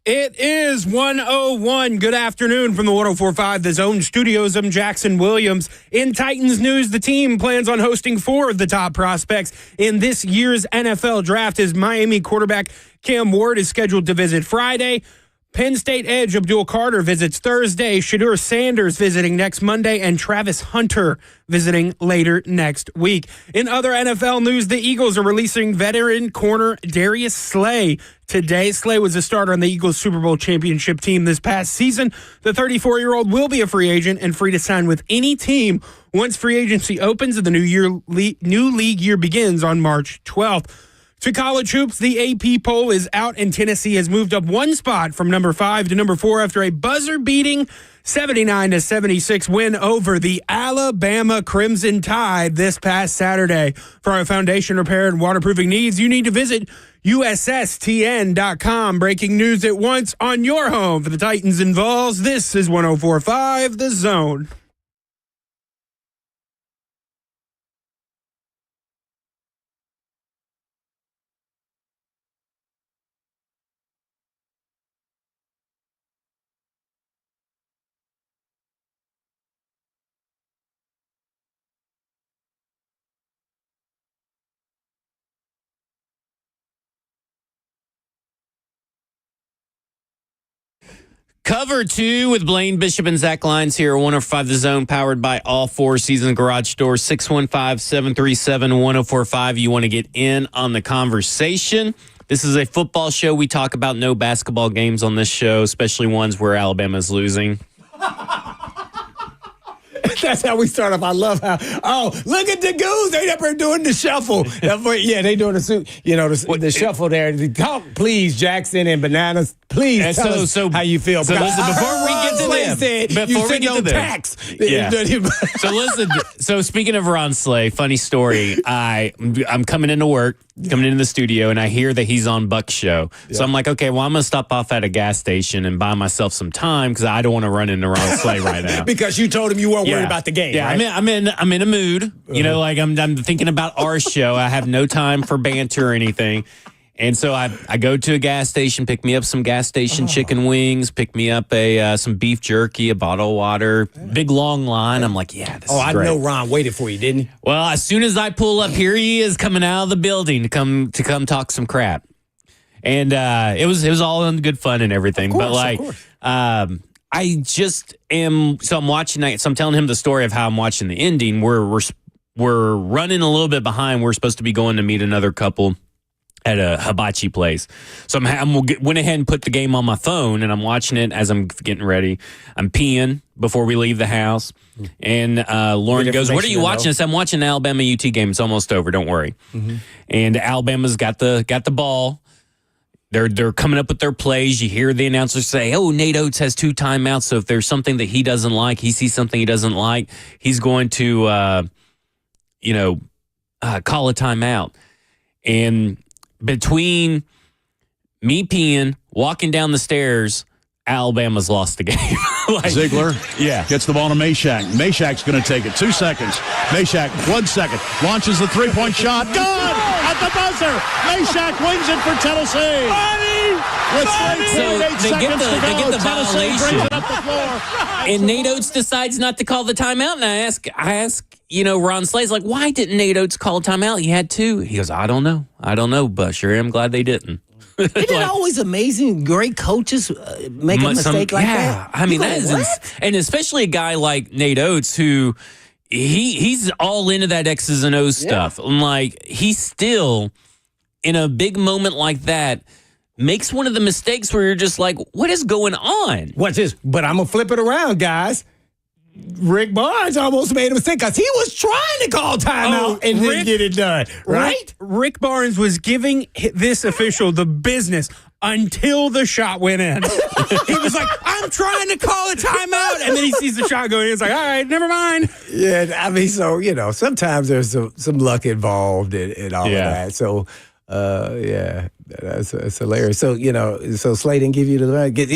It is 1:01. Good afternoon from the 104.5 The Zone Studios. I'm Jackson Williams. In Titans news, the team plans on hosting 4 of the top prospects in this year's NFL draft as Miami quarterback Cam Ward is scheduled to visit Friday. Penn State edge Abdul Carter visits Thursday, Shedeur Sanders visiting next Monday, and Travis Hunter visiting later next week. In other NFL news, the Eagles are releasing veteran corner Darius Slay today. Slay was a starter on the Eagles Super Bowl championship team this past season. The 34-year-old will be a free agent and free to sign with any team once free agency opens and the new league year begins on March 12th. To college hoops, the AP poll is out, and Tennessee has moved up one spot from number 5 to number 4 after a buzzer-beating 79-76 win over the Alabama Crimson Tide this past Saturday. For our foundation repair and waterproofing needs, you need to visit USSTN.com. Breaking news at once on your home for the Titans and Vols. This is 104.5 The Zone. Cover 2 with Blaine Bishop and Zach Lyons here. 105 The Zone, powered by all 4 Seasons Garage Doors. 615-737-1045. You want to get in on the conversation. This is a football show. We talk about no basketball games on this show, especially ones where Alabama's losing. That's how we start off. I love how, look at the goose. They up there doing the shuffle. Yeah, they doing the shuffle there. Talk, please, Jackson and Bananas. Please tell us how you feel. So listen, before we get to this, So listen, so speaking of Ron Slay, funny story. I'm coming into work, coming into the studio, and I hear that he's on Buck's show. Yeah. So I'm like, okay, well, I'm going to stop off at a gas station and buy myself some time because I don't want to run into Ron Slay right now. Because you told him you weren't worried about the game. Yeah, right? I'm in a mood. You know, like I'm thinking about our show. I have no time for banter or anything. And so I go to a gas station, pick me up some gas station chicken wings, pick me up some beef jerky, a bottle of water, big long line. I'm like, yeah, this is great. I know Ron waited for you, didn't he? Well, as soon as I pull up, here he is coming out of the building to come talk some crap. And it was all in good fun and everything. Of course, but like I just am, so I'm watching that. So I'm telling him the story of how I'm watching the ending. We're running a little bit behind. We're supposed to be going to meet another couple at a hibachi place. So went ahead and put the game on my phone, and I'm watching it as I'm getting ready. I'm peeing before we leave the house. And Lauren goes, what are you watching? I said, I'm watching the Alabama UT game. It's almost over. Don't worry. Mm-hmm. And Alabama's got the ball. They're coming up with their plays. You hear the announcer say, Nate Oates has 2 timeouts. So if there's something that he doesn't like, he sees something he doesn't like, he's going to, call a timeout. And between me peeing, walking down the stairs, Alabama's lost the game. Ziegler gets the ball to Meshack. Meshack's going to take it. 2 seconds. Meshack, 1 second. Launches the three-point shot. Good! At the buzzer. Meshack wins it for Tennessee. So they get the violation. And Nate Oates decides not to call the timeout. And I ask, Ron Slay's like, why didn't Nate Oates call a timeout? He had 2. He goes, I don't know, but sure am glad they didn't. Isn't it always amazing? Great coaches make a mistake like that. Yeah, I mean, that is, and especially a guy like Nate Oates who he's all into that X's and O's stuff. And like he's still in a big moment like that makes one of the mistakes where you're just like, what is going on? Watch this, but I'm gonna flip it around, guys. Rick Barnes almost made a mistake because he was trying to call timeout and didn't get it done, right? Rick Barnes was giving this official the business until the shot went in. He was like, I'm trying to call a timeout. And then he sees the shot going in. He's like, all right, never mind. Yeah, I mean, so, sometimes there's some luck involved in all of that. So, Yeah, that's hilarious. So so Slay didn't give you the I gave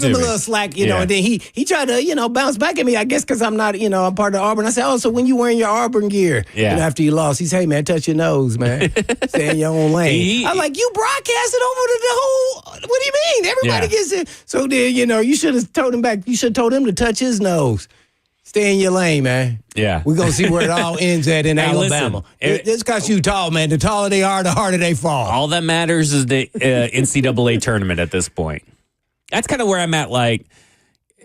him a little slack, and then he tried to bounce back at me. I guess because I'm not I'm part of Auburn. I said, oh, so when you wearing your Auburn gear, after you lost, he said, hey man, touch your nose, man, stay in your own lane. I'm like, you broadcasted over the whole. What do you mean? Everybody gets it. So then you should have told him back. You should have told him to touch his nose. Stay in your lane, man. Yeah. We're going to see where it all ends at in Alabama. It's because you tall, man. The taller they are, the harder they fall. All that matters is the NCAA tournament at this point. That's kind of where I'm at. Like,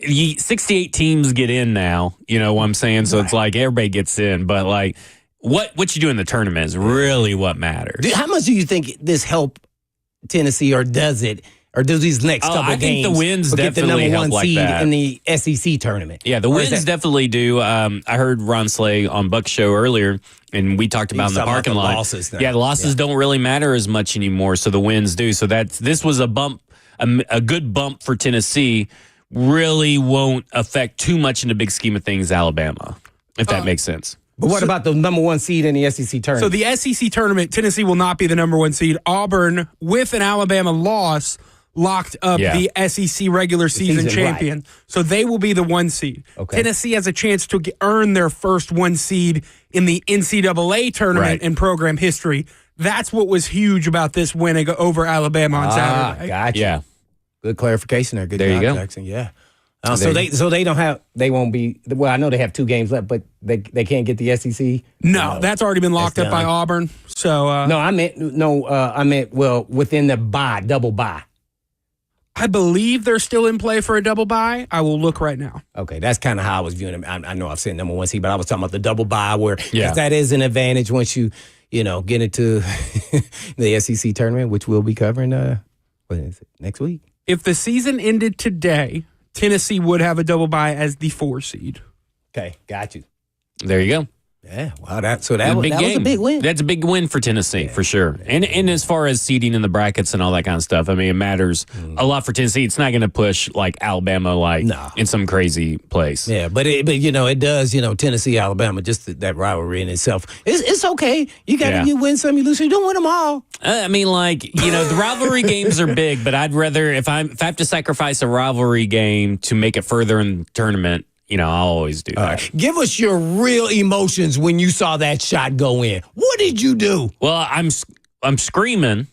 68 teams get in now. You know what I'm saying? So it's like everybody gets in. But, like, what you do in the tournament is really what matters. How much do you think this helped Tennessee, or does it? Or do these next couple games? I think the wins definitely get the number help one like seed that. in the SEC tournament. Yeah, the wins definitely do. I heard Ron Slay on Buck's show earlier, and we talked about in the parking lot. Losses now. Yeah, the losses don't really matter as much anymore, so the wins do. So this was a bump, a good bump for Tennessee. Really won't affect too much in the big scheme of things, Alabama, if that makes sense. But what about the number one seed in the SEC tournament? So the SEC tournament, Tennessee will not be the number one seed. Auburn, with an Alabama loss, locked up the SEC regular season champion. Right. So they will be the one seed. Okay. Tennessee has a chance to earn their first one seed in the NCAA tournament in program history. That's what was huge about this win over Alabama on Saturday. Gotcha. Yeah. Good clarification there. Good job, Jackson. Yeah. They won't be. Well, I know they have 2 games left, but they can't get the SEC. No, that's already been locked up by Auburn. So I meant within the double bye. I believe they're still in play for a double bye. I will look right now. Okay, that's kind of how I was viewing them. I know I've said number one seed, but I was talking about the double bye, where that is an advantage once you get into the SEC tournament, which we'll be covering. Next week? If the season ended today, Tennessee would have a double bye as the 4 seed. Okay, got you. There you go. Yeah, wow, that was a big win. That's a big win for Tennessee, for sure. And as far as seeding in the brackets and all that kind of stuff, I mean, it matters a lot for Tennessee. It's not going to push like Alabama, in some crazy place. Yeah, but it does. Tennessee, Alabama, just that rivalry in itself. It's okay. You win some, you lose some. You don't win them all. I mean, the rivalry games are big, but I'd rather if I have to sacrifice a rivalry game to make it further in the tournament. I'll always do that. Right. Give us your real emotions when you saw that shot go in. What did you do? Well, I'm screaming.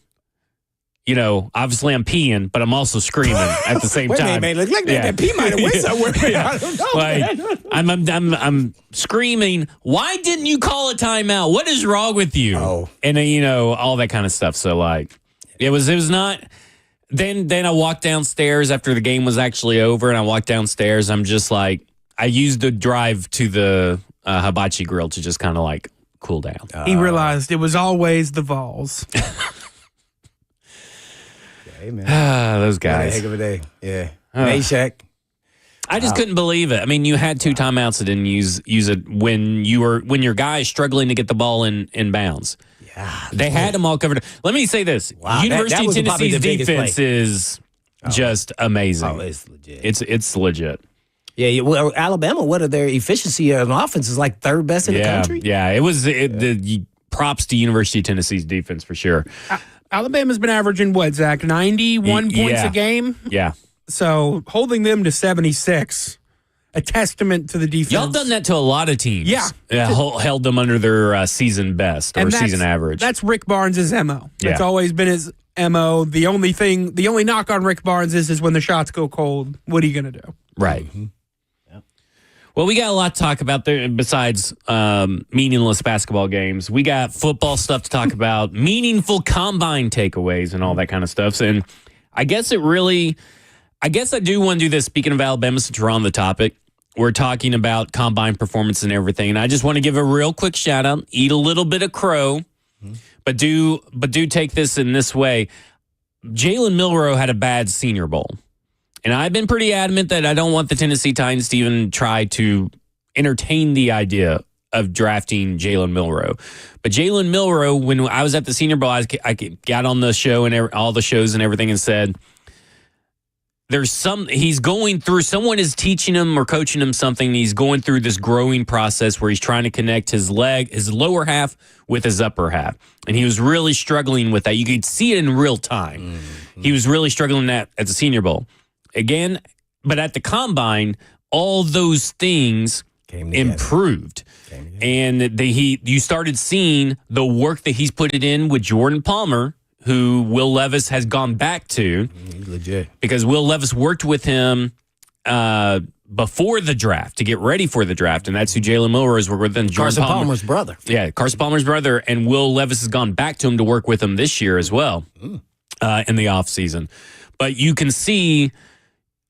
Obviously I'm peeing, but I'm also screaming at the same time. Wait, look like that pee might have went somewhere. I don't know. I'm screaming. Why didn't you call a timeout? What is wrong with you? Oh. And all that kind of stuff. So it was not. Then I walked downstairs after the game was actually over, and I walked downstairs. I'm just like. I used the drive to the hibachi grill to just kind of cool down. He realized it was always the Vols. Hey, man. Those guys. Heck of a day. Yeah. Meshack. I just couldn't believe it. I mean, you had 2 timeouts that didn't use it when your guy is struggling to get the ball in bounds. Yeah. They had them all covered. Let me say this. Wow, University that of Tennessee's defense is just amazing. Oh, it's legit. It's legit. Yeah, well, Alabama, what are their efficiency on offense is 3rd best in the country? Yeah, it was the props to University of Tennessee's defense for sure. Alabama's been averaging, Zach, 91 points a game? Yeah. So holding them to 76, a testament to the defense. Y'all done that to a lot of teams. Yeah. Held them under their season best or season average. That's Rick Barnes' MO. That's always been his MO. The only knock on Rick Barnes is when the shots go cold. What are you going to do? Right. Mm-hmm. Well, we got a lot to talk about there besides meaningless basketball games. We got football stuff to talk about, meaningful combine takeaways and all that kind of stuff. And I guess I do want to do this. Speaking of Alabama, since we're on the topic, we're talking about combine performance and everything. And I just want to give a real quick shout out, eat a little bit of crow, but do take this in this way. Jalen Milroe had a bad Senior Bowl. And I've been pretty adamant that I don't want the Tennessee Titans to even try to entertain the idea of drafting Jalen Milroe. But Jalen Milroe, when I was at the Senior Bowl, I got on the show and all the shows and everything and said, he's going through, someone is teaching him or coaching him something. He's going through this growing process where he's trying to connect his lower half with his upper half. And he was really struggling with that. You could see it in real time. Mm-hmm. He was really struggling at the Senior Bowl. Again, but at the Combine, all those things improved. And you started seeing the work that he's put it in with Jordan Palmer, who Will Levis has gone back to. He's legit. Because Will Levis worked with him before the draft to get ready for the draft, and that's who Jalen Milroe's worked with. And Carson Palmer's brother. Yeah, Carson Palmer's brother, and Will Levis has gone back to him to work with him this year as well in the offseason. But you can see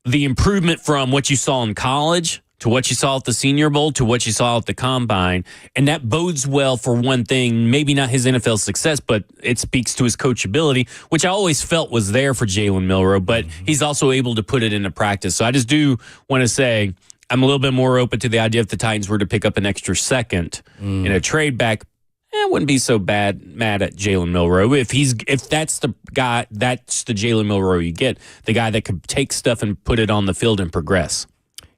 the improvement from what you saw in college to what you saw at the Senior Bowl, to what you saw at the Combine. And that bodes well for one thing, maybe not his NFL success, but it speaks to his coachability, which I always felt was there for Jalen Milroe, but he's also able to put it into practice. So I just do want to say I'm a little bit more open to the idea if the Titans were to pick up an extra second in a trade back. I wouldn't be so mad at Jalen Milroe. If that's the guy, that's the Jalen Milroe you get, the guy that could take stuff and put it on the field and progress.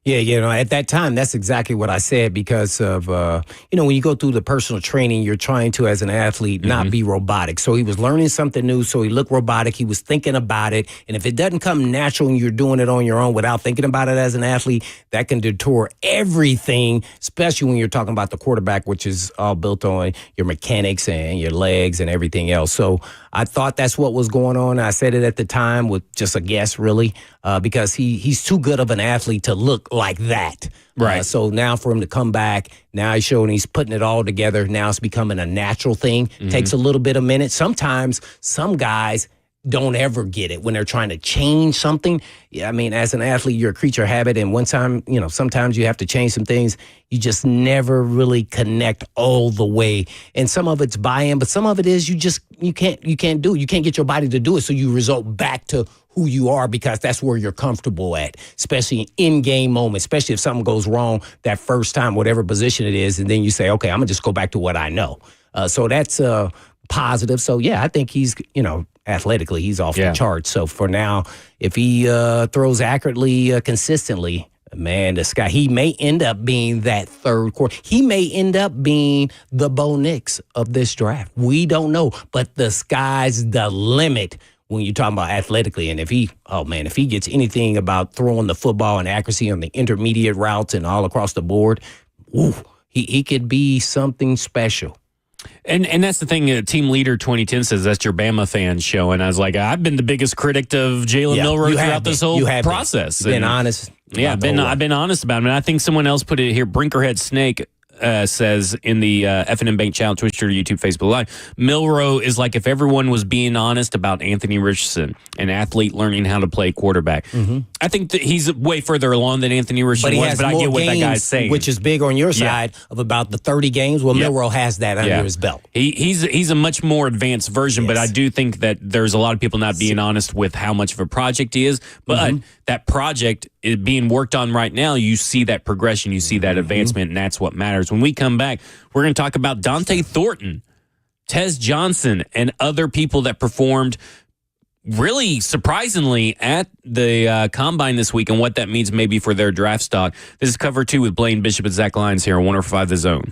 Yeah, at that time, that's exactly what I said because of, when you go through the personal training, you're trying to, as an athlete, not be robotic. So he was learning something new, so he looked robotic. He was thinking about it. And if it doesn't come natural and you're doing it on your own without thinking about it as an athlete, that can detour everything, especially when you're talking about the quarterback, which is all built on your mechanics and your legs and everything else. So I thought that's what was going on. I said it at the time with just a guess, really, because he's too good of an athlete to look like that. Right. So now for him to come back, now he's showing he's putting it all together. Now it's becoming a natural thing. Takes a little bit of minute. Sometimes some guys don't ever get it when they're trying to change something. Yeah, I mean, as an athlete, you're a creature of habit. And one time, sometimes you have to change some things. You just never really connect all the way. And some of it's buy-in, but some of it is you can't do it. You can't get your body to do it. So you result back to who you are because that's where you're comfortable at, especially in game moments, especially if something goes wrong that first time, whatever position it is. And then you say, okay, I'm going to just go back to what I know. So that's positive. So, yeah, I think he's, athletically, he's off the charts. So for now, if he throws accurately, consistently, man, this guy, he may end up being that third quarter. He may end up being the Bo Nix of this draft. We don't know, but the sky's the limit when you're talking about athletically. And if he gets anything about throwing the football and accuracy on the intermediate routes and all across the board, he could be something special. And that's the thing. Team Leader 2010 says that's your Bama fan show, and I was like, I've been the biggest critic of Jalen Milroe throughout this whole process. Been honest. Yeah, I've been honest about him, and I think someone else put it here. Brinkerhead Snake says in the F&M Bank channel, Twitch, Twitter, YouTube, Facebook Live, Milroe is like if everyone was being honest about Anthony Richardson, an athlete learning how to play quarterback. I think that he's way further along than Anthony Richardson but I get what that guy's saying. Which is big on your side of about the 30 games. Well, Milroe has that under his belt. He's a much more advanced version, but I do think that there's a lot of people not being honest with how much of a project he is. But that project is being worked on right now. You see that progression, you see that advancement, and that's what matters. When we come back, we're going to talk about Dante Thornton, Tez Johnson, and other people that performed really surprisingly at the Combine this week and what that means maybe for their draft stock. This is Cover 2 with Blaine Bishop and Zach Lyons here on 105 The Zone.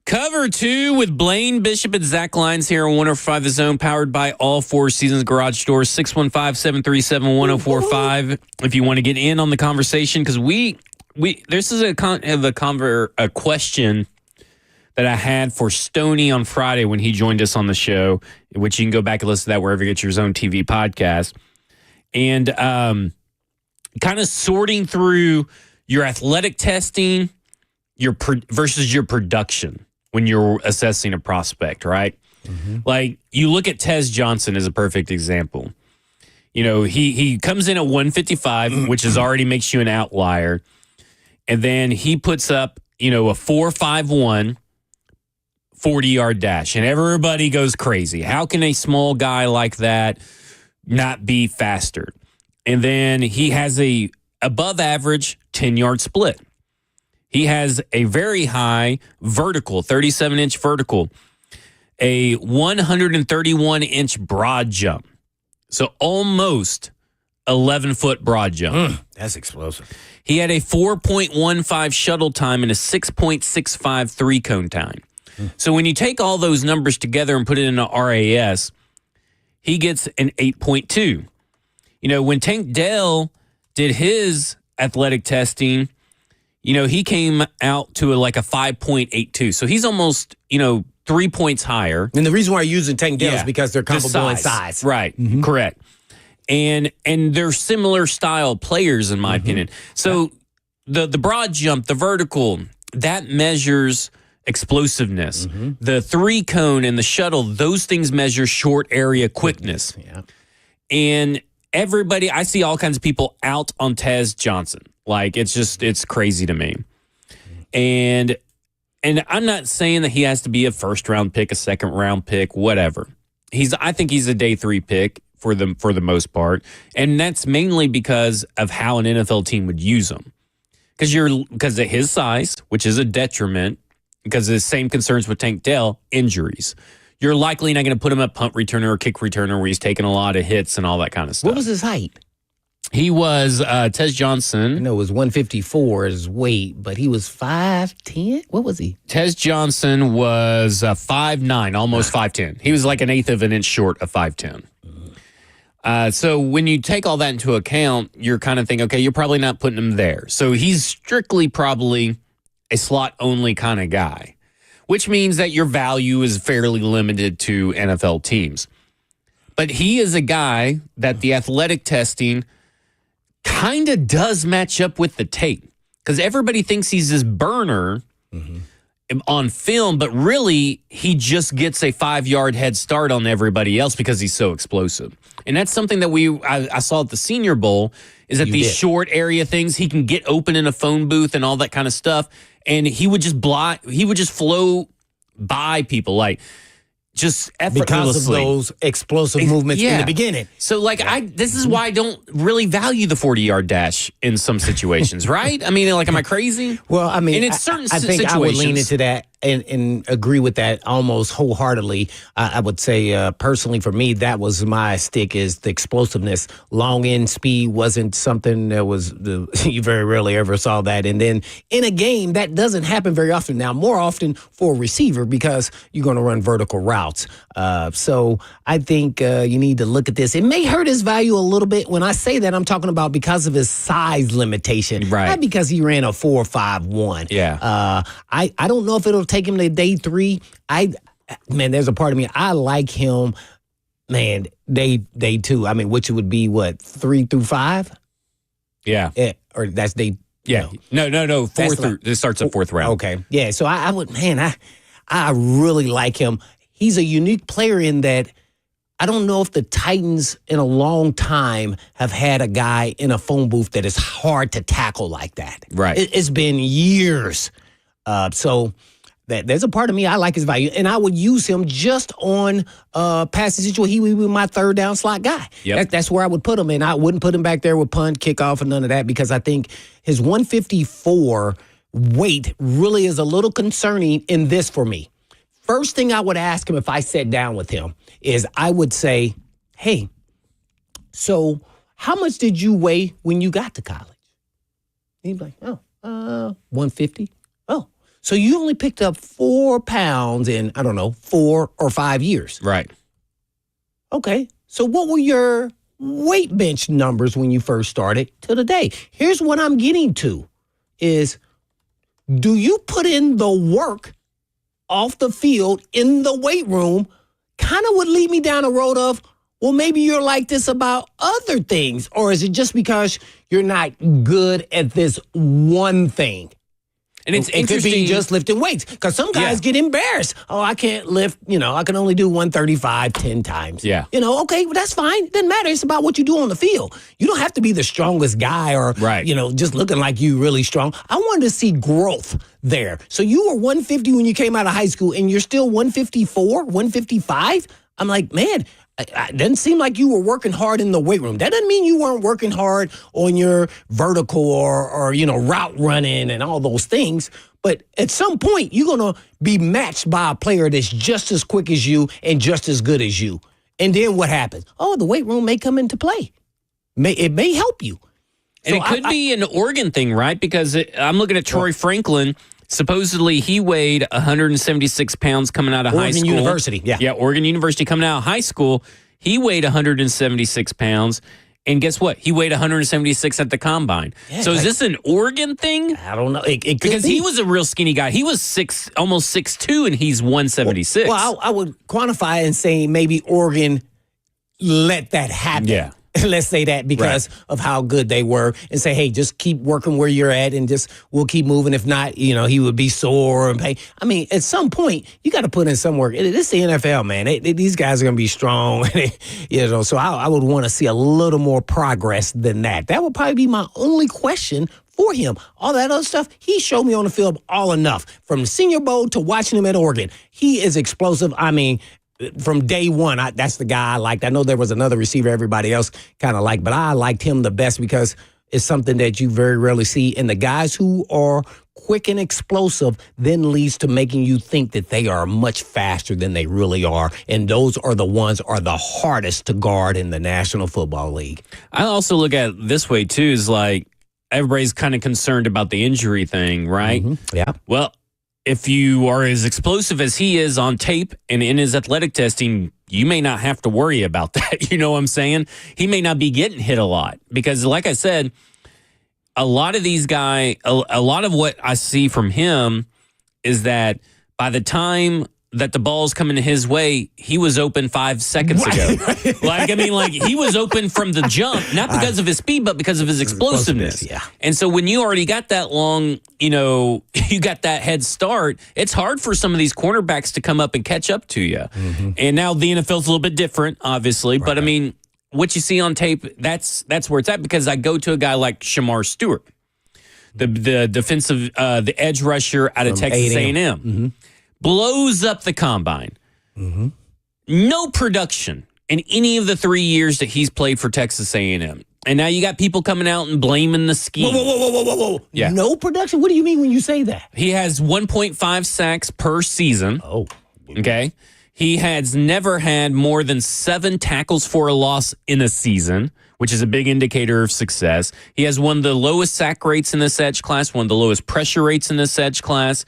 Cover 2 with Blaine Bishop and Zach Lyons here on 105 The Zone, powered by All Four Seasons Garage Doors, 615-737-1045. If you want to get in on the conversation, because this is a question that I had for Stoney on Friday when he joined us on the show, which you can go back and listen to that wherever you get your Zone TV podcast. And kind of sorting through your athletic testing versus your production when you're assessing a prospect, right? Mm-hmm. Like, you look at Tez Johnson as a perfect example. You know, he comes in at 155, which already makes you an outlier. And then he puts up, a 4.51 40-yard dash. And everybody goes crazy. How can a small guy like that not be faster? And then he has a above average 10-yard split. He has a very high vertical, 37-inch vertical, a 131-inch broad jump. So almost 11-foot broad jump. That's explosive. He had a 4.15 shuttle time and a 6.65 three-cone time. So when you take all those numbers together and put it in a RAS, he gets an 8.2. When Tank Dell did his athletic testing, he came out to a 5.82. So he's almost, 3 points higher. And the reason why I'm using Tank Dell is because they're comparable in size. Right. Mm-hmm. Correct. And they're similar style players, in my opinion. So the broad jump, the vertical, that measures explosiveness. The three cone and the shuttle, those things measure short area quickness. Yeah. And I see all kinds of people out on Tez Johnson. It's crazy to me. And I'm not saying that he has to be a first round pick, a second round pick, whatever. I think he's a day 3 pick for the most part. And that's mainly because of how an NFL team would use him. Because of his size, which is a detriment, because of the same concerns with Tank Dell, injuries. You're likely not going to put him at punt returner or kick returner where he's taking a lot of hits and all that kind of stuff. What was his height? He was Tez Johnson. I know it was 154 his weight, but he was 5'10". What was he? Tez Johnson was 5'9", almost 5'10". He was like an eighth of an inch short of 5'10". So when you take all that into account, you're kind of thinking, okay, you're probably not putting him there. So he's strictly probably a slot-only kind of guy, which means that your value is fairly limited to NFL teams. But he is a guy that the athletic testing kind of does match up with the tape, because everybody thinks he's this burner on film, but really he just gets a 5-yard head start on everybody else because he's so explosive. And that's something that I saw at the Senior Bowl, is that these short area things, he can get open in a phone booth and all that kind of stuff, and he would just flow by people just effortlessly. Because of those explosive movements in the beginning. So, this is why I don't really value the 40-yard dash in some situations, right? I mean, am I crazy? Well, I mean, and it's certain I think situations. I would lean into that and agree with that almost wholeheartedly. I would say, personally, for me, that was my stick, is the explosiveness. Long end speed wasn't something that was, you very rarely ever saw that. And then in a game, that doesn't happen very often. Now, more often for a receiver, because you're going to run vertical routes. So I think you need to look at this. It may hurt his value a little bit. When I say that, I'm talking about because of his size limitation, right? Not because he ran a 4.51. Yeah. I don't know if it'll take him to day 3. There's a part of me, I like him, man, day 2. I mean, which would be what, 3 through 5? Yeah. Or that's day. Yeah. No. 4 through. This starts at 4th round. Okay. Yeah. So I would, I really like him. He's a unique player in that I don't know if the Titans in a long time have had a guy in a phone booth that is hard to tackle like that. Right. It's been years. So there's a part of me, I like his value, and I would use him just on passing situation. He would be my third down slot guy. Yep. That's where I would put him, and I wouldn't put him back there with punt, kickoff, and none of that, because I think his 154 weight really is a little concerning in this for me. First thing I would ask him if I sat down with him is I would say, hey, so how much did you weigh when you got to college? He'd be like, 150. Oh, So you only picked up 4 pounds in, I don't know, 4 or 5 years. Right. Okay. So what were your weight bench numbers when you first started to today? Here's what I'm getting to is, do you put in the work off the field in the weight room? Kind of would lead me down a road of, well, maybe you're like this about other things, or is it just because you're not good at this one thing? And it's It interesting. could be just lifting weights, because some guys get embarrassed. Oh, I can't lift, I can only do 135 10 times. Yeah. Okay, well, that's fine. It doesn't matter. It's about what you do on the field. You don't have to be the strongest guy or, just looking like you really strong. I wanted to see growth there. So you were 150 when you came out of high school, and you're still 154, 155? I'm like, man, it doesn't seem like you were working hard in the weight room. That doesn't mean you weren't working hard on your vertical or route running and all those things. But at some point, you're going to be matched by a player that's just as quick as you and just as good as you. And then what happens? Oh, the weight room may come into play. It may help you. And it could be an organ thing, right? Because I'm looking at Troy Franklin. Supposedly, he weighed 176 pounds coming out of high school. Oregon University, yeah. Yeah, Oregon University coming out of high school. He weighed 176 pounds. And guess what? He weighed 176 at the combine. Yeah, so is this an organ thing? I don't know. It could because be. He was a real skinny guy. He was almost 6'2", and he's 176. Well, I would quantify it and say maybe Oregon let that happen. Yeah. Let's say that because of how good they were, and say, hey, just keep working where you're at, and we'll keep moving. If not, he would be sore and pain. I mean, at some point, you got to put in some work. This is the NFL, man. These guys are going to be strong, so I would want to see a little more progress than that. That would probably be my only question for him. All that other stuff, he showed me on the field all enough. From the Senior Bowl to watching him at Oregon, he is explosive. I mean, from day one, that's the guy I liked. I know there was another receiver everybody else kind of liked, but I liked him the best because it's something that you very rarely see. And the guys who are quick and explosive then leads to making you think that they are much faster than they really are. And those are the ones are the hardest to guard in the National Football League. I also look at it this way, too, is like everybody's kind of concerned about the injury thing, right? Mm-hmm. Yeah. Well, if you are as explosive as he is on tape and in his athletic testing, you may not have to worry about that. You know what I'm saying? He may not be getting hit a lot because, like I said, a lot of these guys, a lot of what I see from him is that by the time that the ball's coming his way, he was open 5 seconds ago. He was open from the jump, not because of his speed, but because of his explosiveness. Yeah. And so when you already got that long, you got that head start, it's hard for some of these cornerbacks to come up and catch up to you. Mm-hmm. And now the NFL's a little bit different, obviously, but I mean, what you see on tape, that's where it's at, because I go to a guy like Shamar Stewart, the defensive, the edge rusher out of Texas A&M. Mm-hmm. Blows up the combine. Mm-hmm. No production in any of the 3 years that he's played for Texas A&M. And now you got people coming out and blaming the scheme. Whoa. Yeah. No production? What do you mean when you say that? He has 1.5 sacks per season. Oh. Okay. He has never had more than 7 tackles for a loss in a season, which is a big indicator of success. He has one of the lowest sack rates in this edge class, one of the lowest pressure rates in this edge class.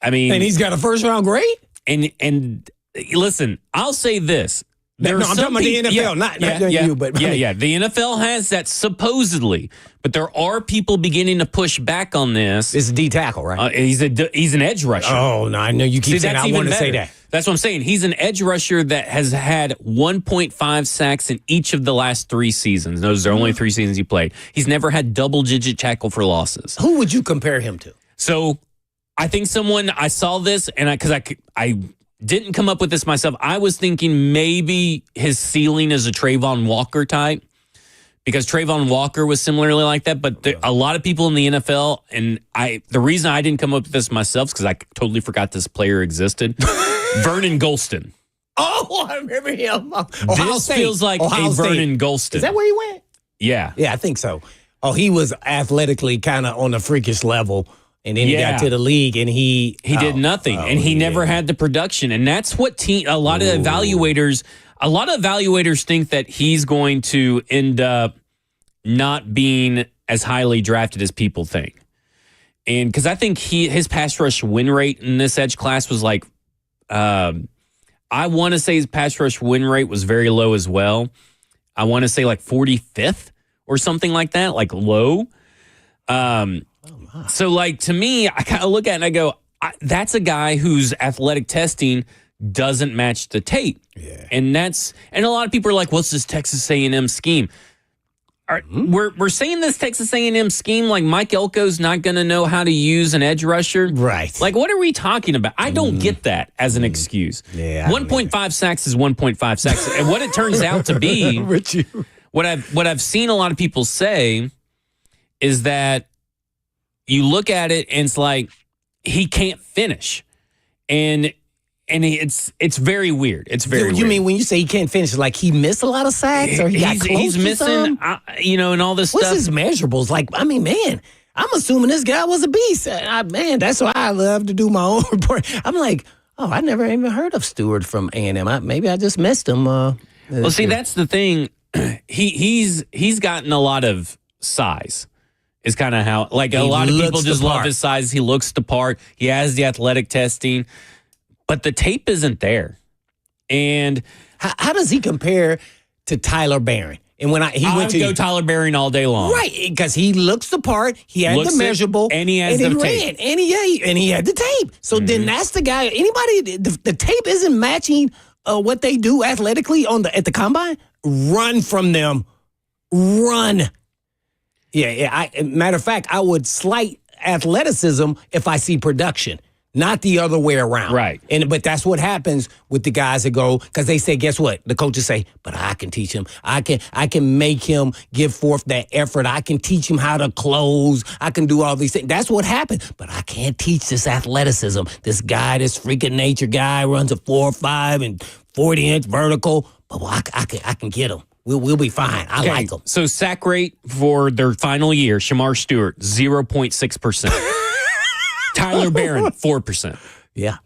I mean, and he's got a first-round grade? And listen, I'll say this. I'm talking about the NFL, not you. But the NFL has that supposedly, but there are people beginning to push back on this. It's a D tackle, right? He's an edge rusher. Oh no, I know you keep saying. I want to say that. That's what I'm saying. He's an edge rusher that has had 1.5 sacks in each of the last 3 seasons. Those are only 3 seasons he played. He's never had double-digit tackle for losses. Who would you compare him to? So I think I saw this, and because I didn't come up with this myself. I was thinking maybe his ceiling is a Trayvon Walker type, because Trayvon Walker was similarly like that. But a lot of people in the NFL, and the reason I didn't come up with this myself is because I totally forgot this player existed. Vernon Golston. Oh, I remember him. This feels like Vernon Golston. Is that where he went? Yeah. Yeah, I think so. Oh, he was athletically kind of on the freakish level. And then he got to the league, and he did nothing, and he never had the production. And that's what a lot of evaluators think that he's going to end up not being as highly drafted as people think. And because I think his pass rush win rate in this edge class was like, I want to say his pass rush win rate was very low as well. I want to say like 45th or something like that, like low. So like to me, I kind of look at it and I go, that's a guy whose athletic testing doesn't match the tape. Yeah. And a lot of people are like, what's this Texas A&M scheme? We're saying this Texas A&M scheme like Mike Elko's not going to know how to use an edge rusher. Right. Like, what are we talking about? I don't get that as an excuse. Yeah, 1.5 sacks is 1.5 sacks. And what it turns out to be, what I've seen a lot of people say is that you look at it and it's like he can't finish. And it's very weird. It's very weird. You mean when you say he can't finish, like he missed a lot of sacks or he got close he's missing, and all this What's stuff. his measurables? Like, I mean, man, I'm assuming this guy was a beast. Man, that's why I love to do my own report. I'm like, I never even heard of Stewart from A&M. Maybe I just missed him. Well, see, that's the thing. He's gotten a lot of size. Is kind of how, like, a lot of people just love his size. He looks the part. He has the athletic testing. But the tape isn't there. And how does he compare to Tyler Barron? And when I would go Tyler Barron all day long. Right, because he looks the part, he had the measurable, and he has the tape. And he had the tape. So then that's the guy. Anybody, the tape isn't matching what they do athletically at the combine. Run from them. Run. Yeah. Matter of fact, I would slight athleticism if I see production. Not the other way around. Right. But that's what happens with the guys that go, because they say, guess what? The coaches say, but I can teach him. I can make him give forth that effort. I can teach him how to close. I can do all these things. That's what happened. But I can't teach this athleticism. This guy, this freaking nature guy runs a 4.5 and 40-inch vertical. But I can get him. We'll be fine. I like him. So sack rate for their final year, Shamar Stewart, 0.6%. Tyler Barron, 4%. Yeah.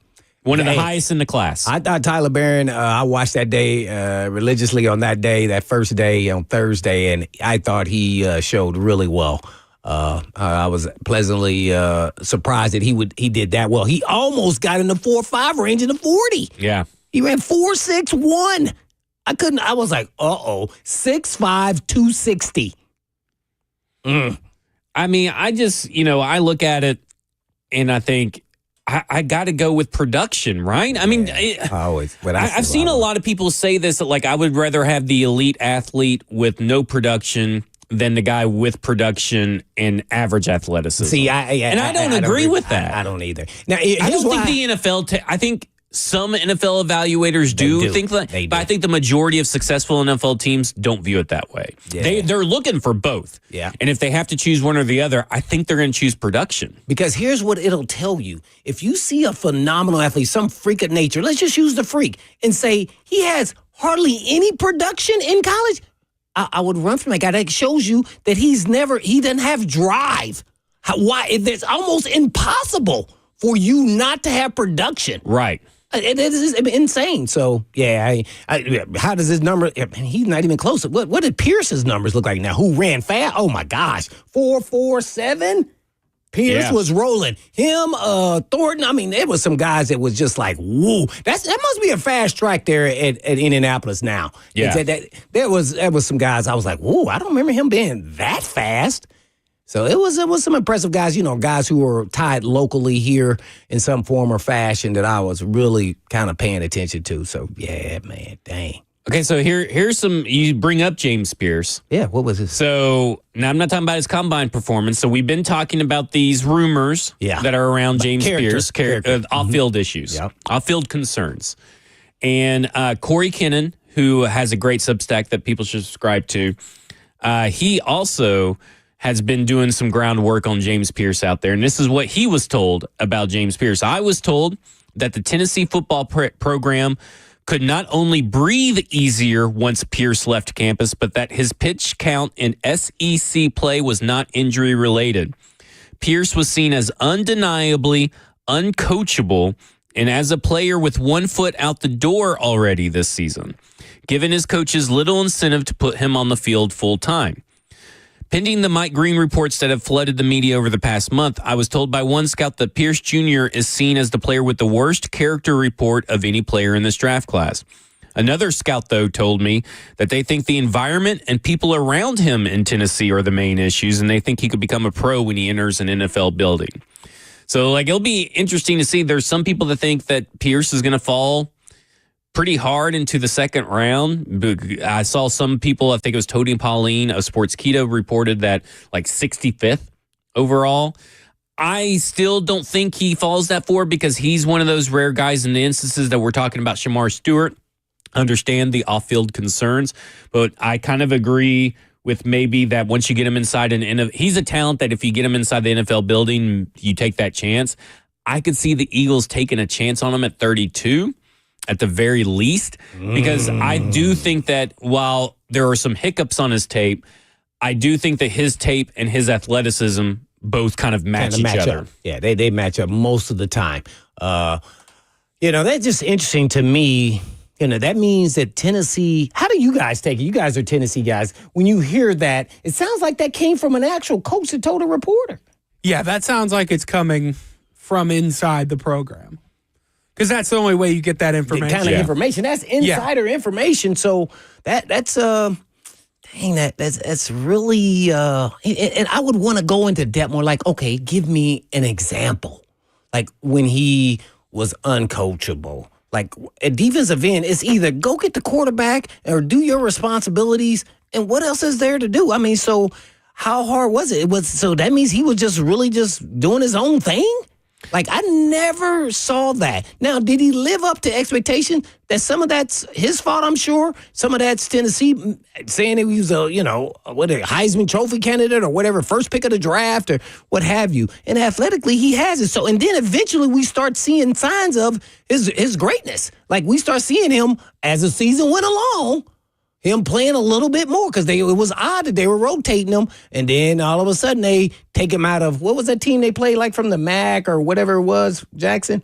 One of the highest in the class. I thought Tyler Barron, I watched that day religiously on that day, that first day on Thursday, and I thought he showed really well. I was pleasantly surprised that he did that well. He almost got in the 4.5 range in the 40. Yeah. He ran 4.61. I was like, 6'5", 260. I mean, I just, I look at it and I think I got to go with production, right? I mean, I've seen a lot of people say this, that like I would rather have the elite athlete with no production than the guy with production and average athleticism. See, I don't agree with that. I don't either. Now, I don't think the NFL. I think some NFL evaluators do think that, but I think the majority of successful NFL teams don't view it that way. Yeah. They're looking for both. Yeah. And if they have to choose one or the other, I think they're going to choose production. Because here's what it'll tell you. If you see a phenomenal athlete, some freak of nature, let's just use the freak, and say he has hardly any production in college, I would run from that guy. That shows you that he doesn't have drive. Why? It's almost impossible for you not to have production. Right. It is insane. So, yeah, how does his number? He's not even close. What did Pierce's numbers look like now? Who ran fast? Oh, my gosh. 4.47? Pierce was rolling. Him, Thornton. I mean, there was some guys that was just like, whoa. That must be a fast track there at Indianapolis now. Yeah. There was some guys I was like, whoa, I don't remember him being that fast. So it was some impressive guys, guys who were tied locally here in some form or fashion that I was really kind of paying attention to. So, yeah, man, dang. Okay, so here's some, you bring up James Pierce. Yeah, what was this? So, now I'm not talking about his combine performance. So, we've been talking about these rumors that are around James Pierce, off-field issues, off-field concerns. And Corey Kinnan, who has a great Substack that people should subscribe to, he also has been doing some groundwork on James Pierce out there. And this is what he was told about James Pierce. I was told that the Tennessee football program could not only breathe easier once Pierce left campus, but that his pitch count in SEC play was not injury related. Pierce was seen as undeniably uncoachable and as a player with 1 foot out the door already this season, giving his coaches little incentive to put him on the field full time. Pending the Mike Green reports that have flooded the media over the past month, I was told by one scout that Pierce Jr. is seen as the player with the worst character report of any player in this draft class. Another scout, though, told me that they think the environment and people around him in Tennessee are the main issues, and they think he could become a pro when he enters an NFL building. So, it'll be interesting to see. There's some people that think that Pierce is going to fall pretty hard into the second round. I saw some people, I think it was Tony Pauline of Sports Keto, reported that 65th overall. I still don't think he falls that far because he's one of those rare guys in the instances that we're talking about. Shamar Stewart, understand the off-field concerns, but I kind of agree with maybe that once you get him inside he's a talent that if you get him inside the NFL building, you take that chance. I could see the Eagles taking a chance on him at 32 at the very least, because I do think that while there are some hiccups on his tape, I do think that his tape and his athleticism both kind of match each other. Up. Yeah, they match up most of the time. That's just interesting to me. That means that Tennessee, how do you guys take it? You guys are Tennessee guys. When you hear that, it sounds like that came from an actual coach that told a reporter. Yeah, that sounds like it's coming from inside the program. Because that's the only way you get that information. Kind of information. That's insider information. So that's really and I would want to go into depth more okay, give me an example. When he was uncoachable. At defensive end, it's either go get the quarterback or do your responsibilities, and what else is there to do? I mean, so how hard was it? So that means he was just really just doing his own thing? I never saw that. Now, did he live up to expectation? That some of that's his fault, I'm sure. Some of that's Tennessee saying he was a Heisman Trophy candidate or whatever, first pick of the draft or what have you. And athletically, he has it. So, and then eventually we start seeing signs of his greatness. We start seeing him as the season went along. Him playing a little bit more because it was odd that they were rotating him, and then all of a sudden they take him out of what was that team they played from the MAC or whatever it was, Jackson?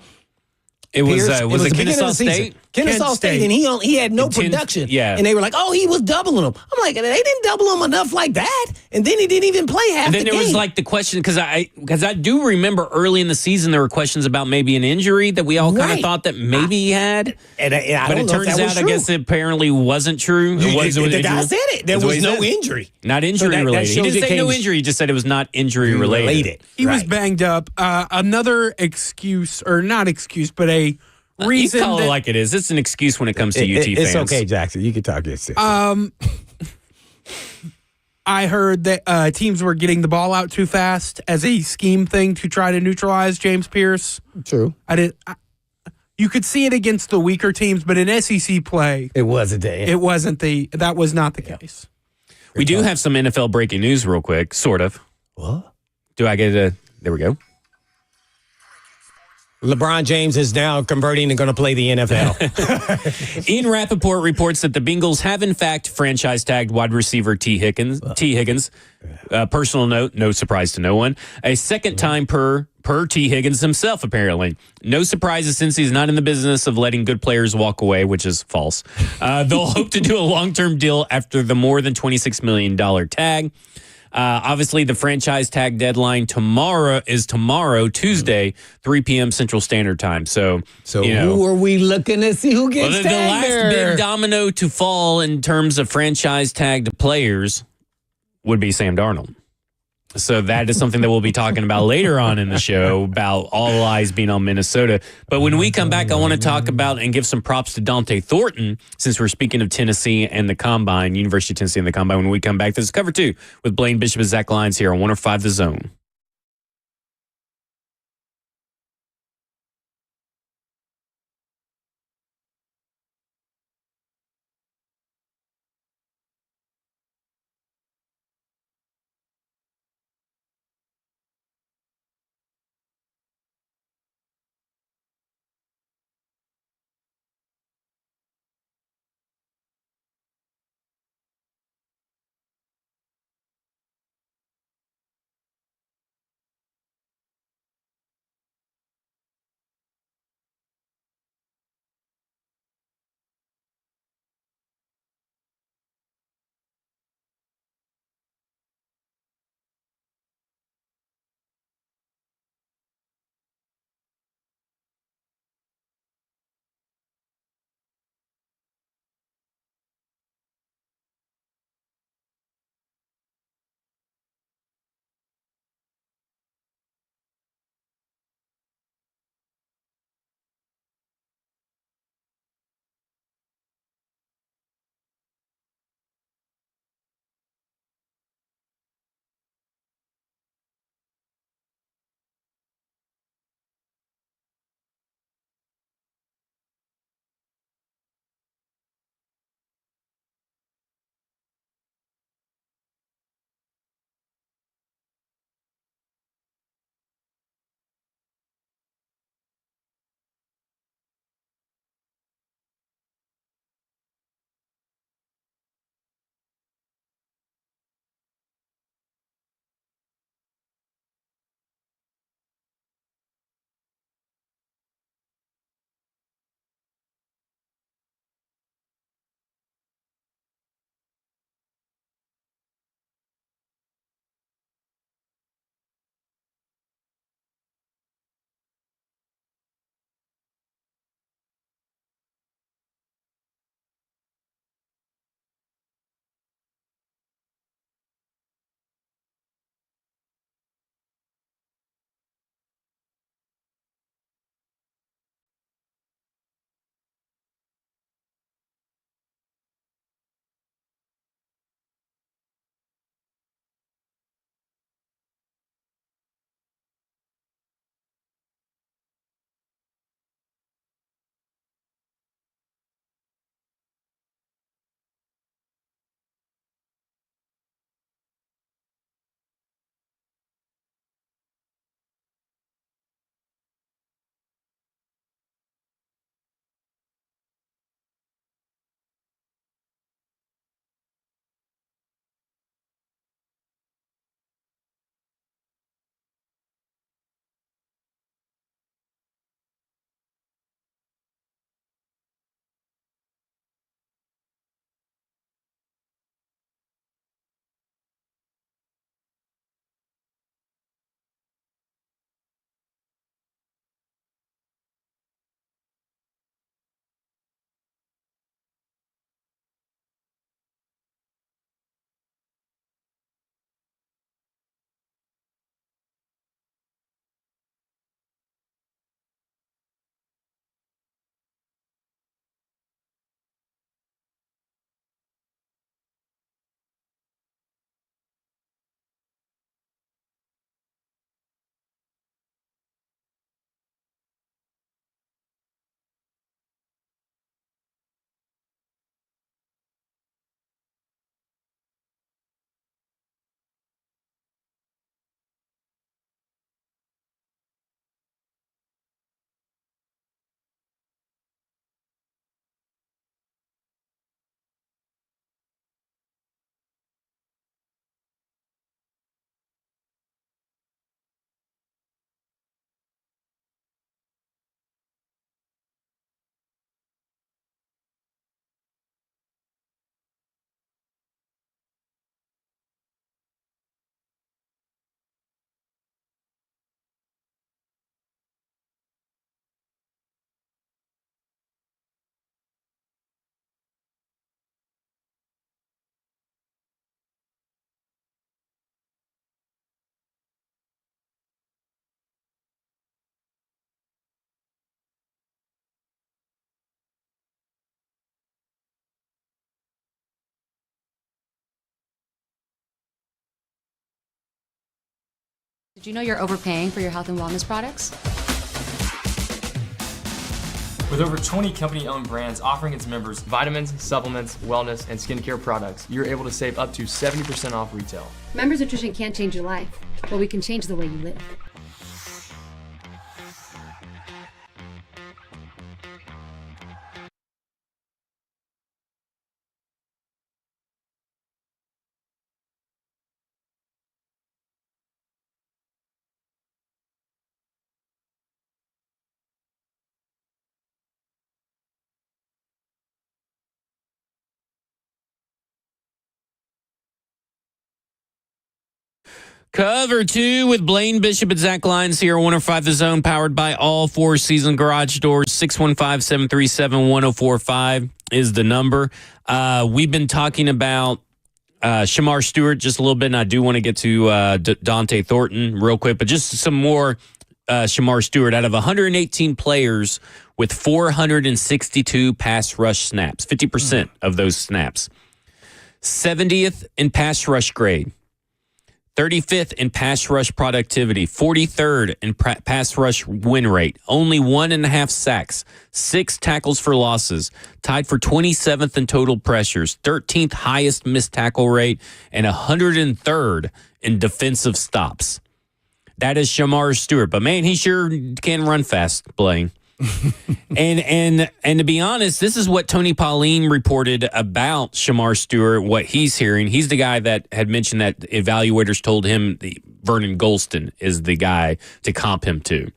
It was it Kennesaw State? Kennesaw State, and he had no production. Yeah. And they were like, oh, he was doubling him. I'm like, they didn't double him enough like that. And then he didn't even play half the game. And then there was the question, because I do remember early in the season there were questions about maybe an injury that we all kind of thought that maybe he had. But it turns out, I guess it apparently wasn't true. The guy said it. There was no injury. Not injury related. He didn't say no injury. He just said it was not injury related. He was banged up. Another excuse, or not excuse, but a reason. You call it like it is. It's an excuse when it comes to UT fans. It's okay, Jackson. You can talk your shit. I heard that teams were getting the ball out too fast as a scheme thing to try to neutralize James Pierce. True. You could see it against the weaker teams, but in SEC play, that was not the case. We do have some NFL breaking news real quick, sort of. What? Do I get there we go. LeBron James is now converting and going to play the NFL. Ian Rappaport reports that the Bengals have, in fact, franchise tagged wide receiver T. Higgins. Personal note, no surprise to no one. A second time per T. Higgins himself, apparently. No surprises since he's not in the business of letting good players walk away, which is false. They'll hope to do a long-term deal after the more than $26 million tag. Obviously, the franchise tag deadline is tomorrow, Tuesday, 3 p.m. Central Standard Time. So who are we looking to see who gets tagged? The last big domino to fall in terms of franchise tagged players would be Sam Darnold. So that is something that we'll be talking about later on in the show, about all eyes being on Minnesota. But when we come back, I want to talk about and give some props to Dante Thornton, since we're speaking of Tennessee and the Combine, University of Tennessee and the Combine. When we come back, this is Cover 2 with Blaine Bishop and Zach Lyons here on 105 The Zone. Did you know you're overpaying for your health and wellness products? With over 20 company-owned brands offering its members vitamins, supplements, wellness, and skincare products, you're able to save up to 70% off retail. Members Nutrition can't change your life, but we can change the way you live. Cover 2 with Blaine Bishop and Zach Lyons here on 105 The Zone, powered by all Four Season Garage Doors. 615-737-1045 is the number. We've been talking about Shamar Stewart just a little bit, and I do want to get to Dante Thornton real quick, but just some more Shamar Stewart. Out of 118 players with 462 pass rush snaps, 50% of those snaps. 70th in pass rush grade. 35th in pass rush productivity, 43rd in pass rush win rate, only 1.5 sacks, 6 tackles for losses, tied for 27th in total pressures, 13th highest missed tackle rate, and 103rd in defensive stops. That is Shamar Stewart. But, man, he sure can run fast, Blaine. and to be honest, this is what Tony Pauline reported about Shamar Stewart, what he's hearing. He's the guy that had mentioned that evaluators told him Vernon Golston is the guy to comp him to.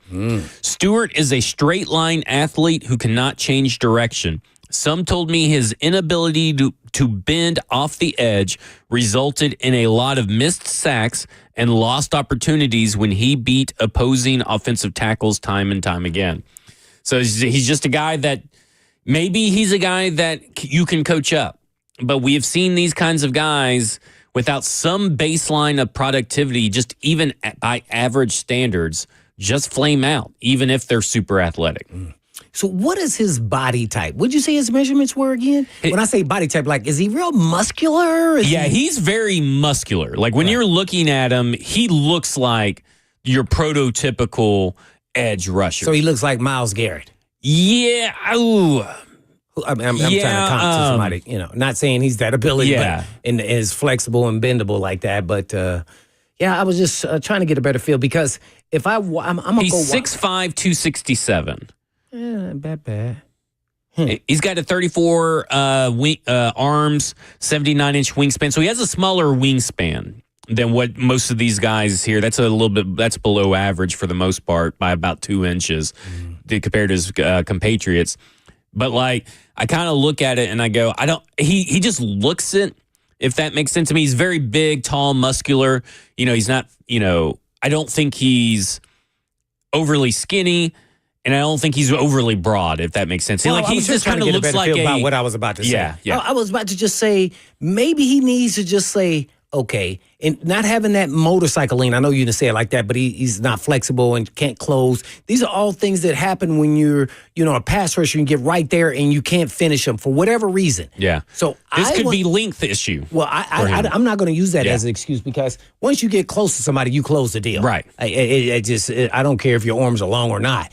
Stewart is a straight line athlete who cannot change direction. Some told me his inability to bend off the edge resulted in a lot of missed sacks and lost opportunities when he beat opposing offensive tackles time and time again. So he's just a guy that maybe he's a guy that you can coach up. But we have seen these kinds of guys without some baseline of productivity, just even by average standards, just flame out, even if they're super athletic. So what is his body type? Would you say his measurements were again? When I say body type, like, is he real muscular? He's very muscular. Like, when you're looking at him, he looks like your prototypical edge rusher. So he looks like Myles Garrett. Yeah. Ooh. I'm trying to comp to somebody, not saying he's that ability, but and is flexible and bendable like that. But I was just trying to get a better feel because if I'm going to he's 6'5", 267. Yeah, not bad. He's got a 34 arms, 79-inch wingspan. So he has a smaller wingspan than what most of these guys here. That's that's below average for the most part by about 2 inches compared to his compatriots. But like, I kind of look at it and I go, he just looks it, if that makes sense to me. He's very big, tall, muscular. He's not, I don't think he's overly skinny. And I don't think he's overly broad, if that makes sense. Well, he just kind of looks like about what I was about to say. Yeah. I was about to just say, maybe he needs to just say, okay, and not having that motorcycle lean. I know you didn't say it like that, but he's not flexible and can't close. These are all things that happen when you're, a pass rusher and get right there and you can't finish them for whatever reason. Yeah. So this could be length issue. Well, I'm not going to use that as an excuse because once you get close to somebody, you close the deal. Right. I don't care if your arms are long or not.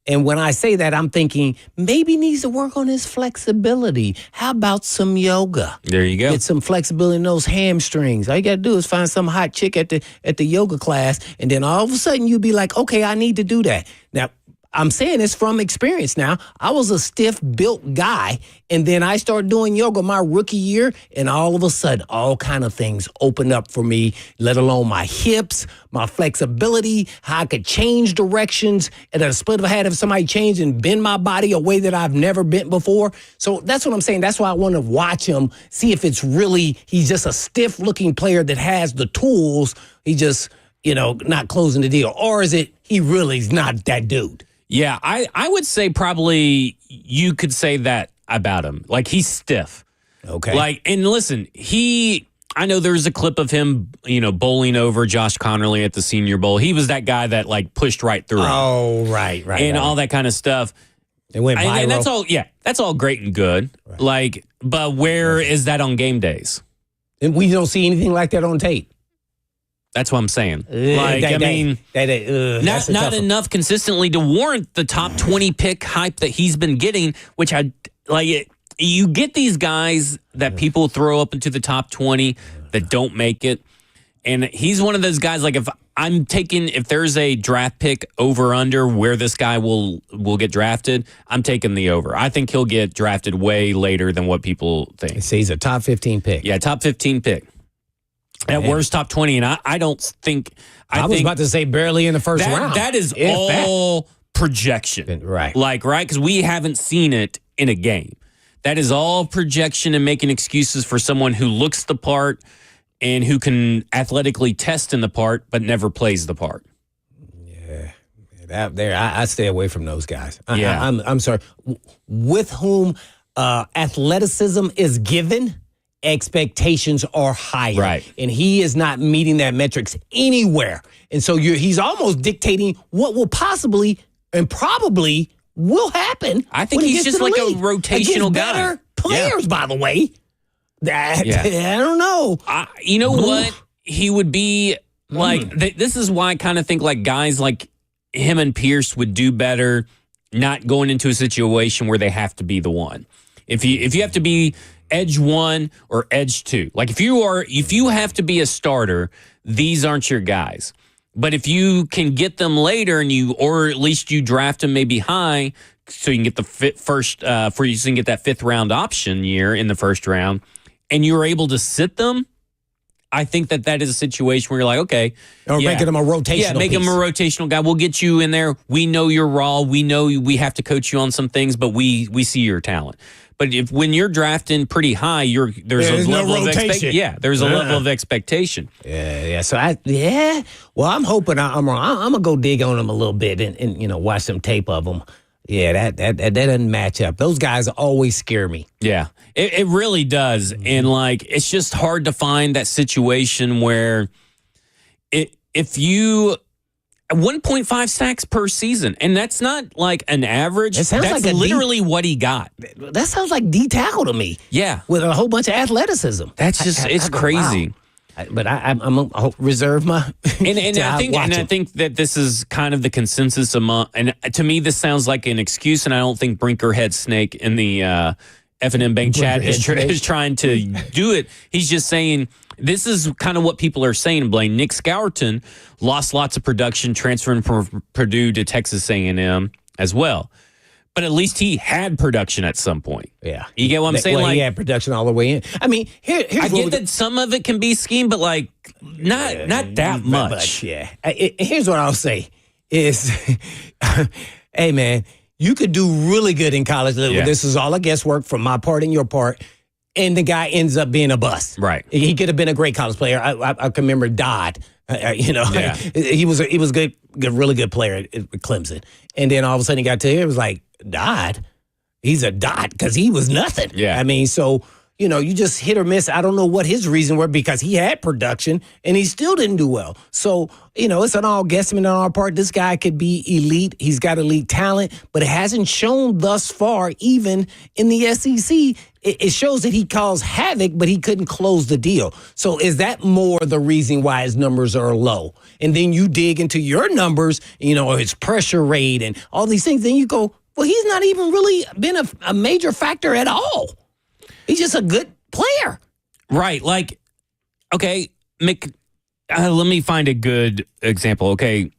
And when I say that, I'm thinking maybe he needs to work on his flexibility. How about some yoga? There you go. Get some flexibility in those hamstrings. All you got to do is find some hot chick at the yoga class, and then all of a sudden you'll be like, okay, I need to do that. Now, I'm saying this from experience now. I was a stiff-built guy, and then I started doing yoga my rookie year, and all of a sudden, all kind of things opened up for me, let alone my hips, my flexibility, how I could change directions at a split of a hat if somebody changed and bend my body a way that I've never bent before. So that's what I'm saying. That's why I want to watch him, see if it's really he's just a stiff-looking player that has the tools. He just, not closing the deal. Or is it he really is not that dude? Yeah, I would say probably you could say that about him. Like, he's stiff. Okay. And listen, I know there's a clip of him, bowling over Josh Connerly at the Senior Bowl. He was that guy that, pushed right through him. Oh, right. And all that kind of stuff. It went viral. And that's all great and good. Right. But where is that on game days? And we don't see anything like that on tape. That's what I'm saying. Not enough consistently to warrant the top 20 pick hype that he's been getting, which I like. You get these guys that people throw up into the top 20 that don't make it. And he's one of those guys, like if there's a draft pick over under where this guy will get drafted, I'm taking the over. I think he'll get drafted way later than what people think. So he's a top 15 pick. Yeah, top 15 pick. At worst, top 20. And I don't think... I was about to say barely in the first round. That is all projection. Right. Right? Because we haven't seen it in a game. That is all projection and making excuses for someone who looks the part and who can athletically test in the part but never plays the part. Yeah. I stay away from those guys. Yeah. I'm sorry. With whom athleticism is given, expectations are higher. Right. And he is not meeting that metrics anywhere. And so he's almost dictating what will possibly and probably will happen. I think he's just like a rotational guy. Better players, by the way. I don't know. You know what? He would be like, this is why I kind of think like guys like him and Pierce would do better not going into a situation where they have to be the one. If you have to be edge one or edge two, like if you have to be a starter, these aren't your guys. But if you can get them later or at least you draft them maybe high, so you can get the first for you can get that 5th round option year in the first round, and you're able to sit them, I think that is a situation where you're like, okay, or making them a rotational. Yeah, make him a rotational guy. We'll get you in there. We know you're raw. We know we have to coach you on some things, but we see your talent. But when you're drafting pretty high, there's a level of expectation. Yeah, there's a level of expectation. Yeah. So well, I'm hoping I'm wrong. I'm gonna go dig on them a little bit and watch some tape of them. Yeah, that doesn't match up. Those guys always scare me. Yeah, it really does. And like, it's just hard to find that situation where if you 1.5 sacks per season, and that's not like an average. That's like literally what he got. That sounds like D tackle to me. Yeah, with a whole bunch of athleticism. That's just it's crazy. Wow. But I'll reserve my. I think that this is kind of the consensus among. And to me, this sounds like an excuse, and I don't think Brinker Head Snake in the F&M Bank chat is trying to do it. He's just saying. This is kind of what people are saying, Blaine. Nick Scourton lost lots of production transferring from Purdue to Texas A&M as well. But at least he had production at some point. Yeah. You get what I'm saying? Well, he had production all the way in. I mean, here's I get that some of it can be scheme, but like not that much. Yeah. Here's what I'll say is, hey, man, you could do really good in college. Yeah. This is all a guesswork from my part and your part. And the guy ends up being a bust. Right. He could have been a great college player. I can remember Dodd. Yeah. He was good, really good player at Clemson. And then all of a sudden he got to here. It was like, Dodd? He's a dot because he was nothing. Yeah. I mean, so, you just hit or miss. I don't know what his reason were because he had production and he still didn't do well. So, it's an all guessing on our part. This guy could be elite. He's got elite talent, but it hasn't shown thus far, even in the SEC. It shows that he caused havoc, but he couldn't close the deal. So is that more the reason why his numbers are low? And then you dig into your numbers, his pressure rate and all these things. Then you go, well, he's not even really been a major factor at all. He's just a good player. Right. Like, okay, let me find a good example. Okay,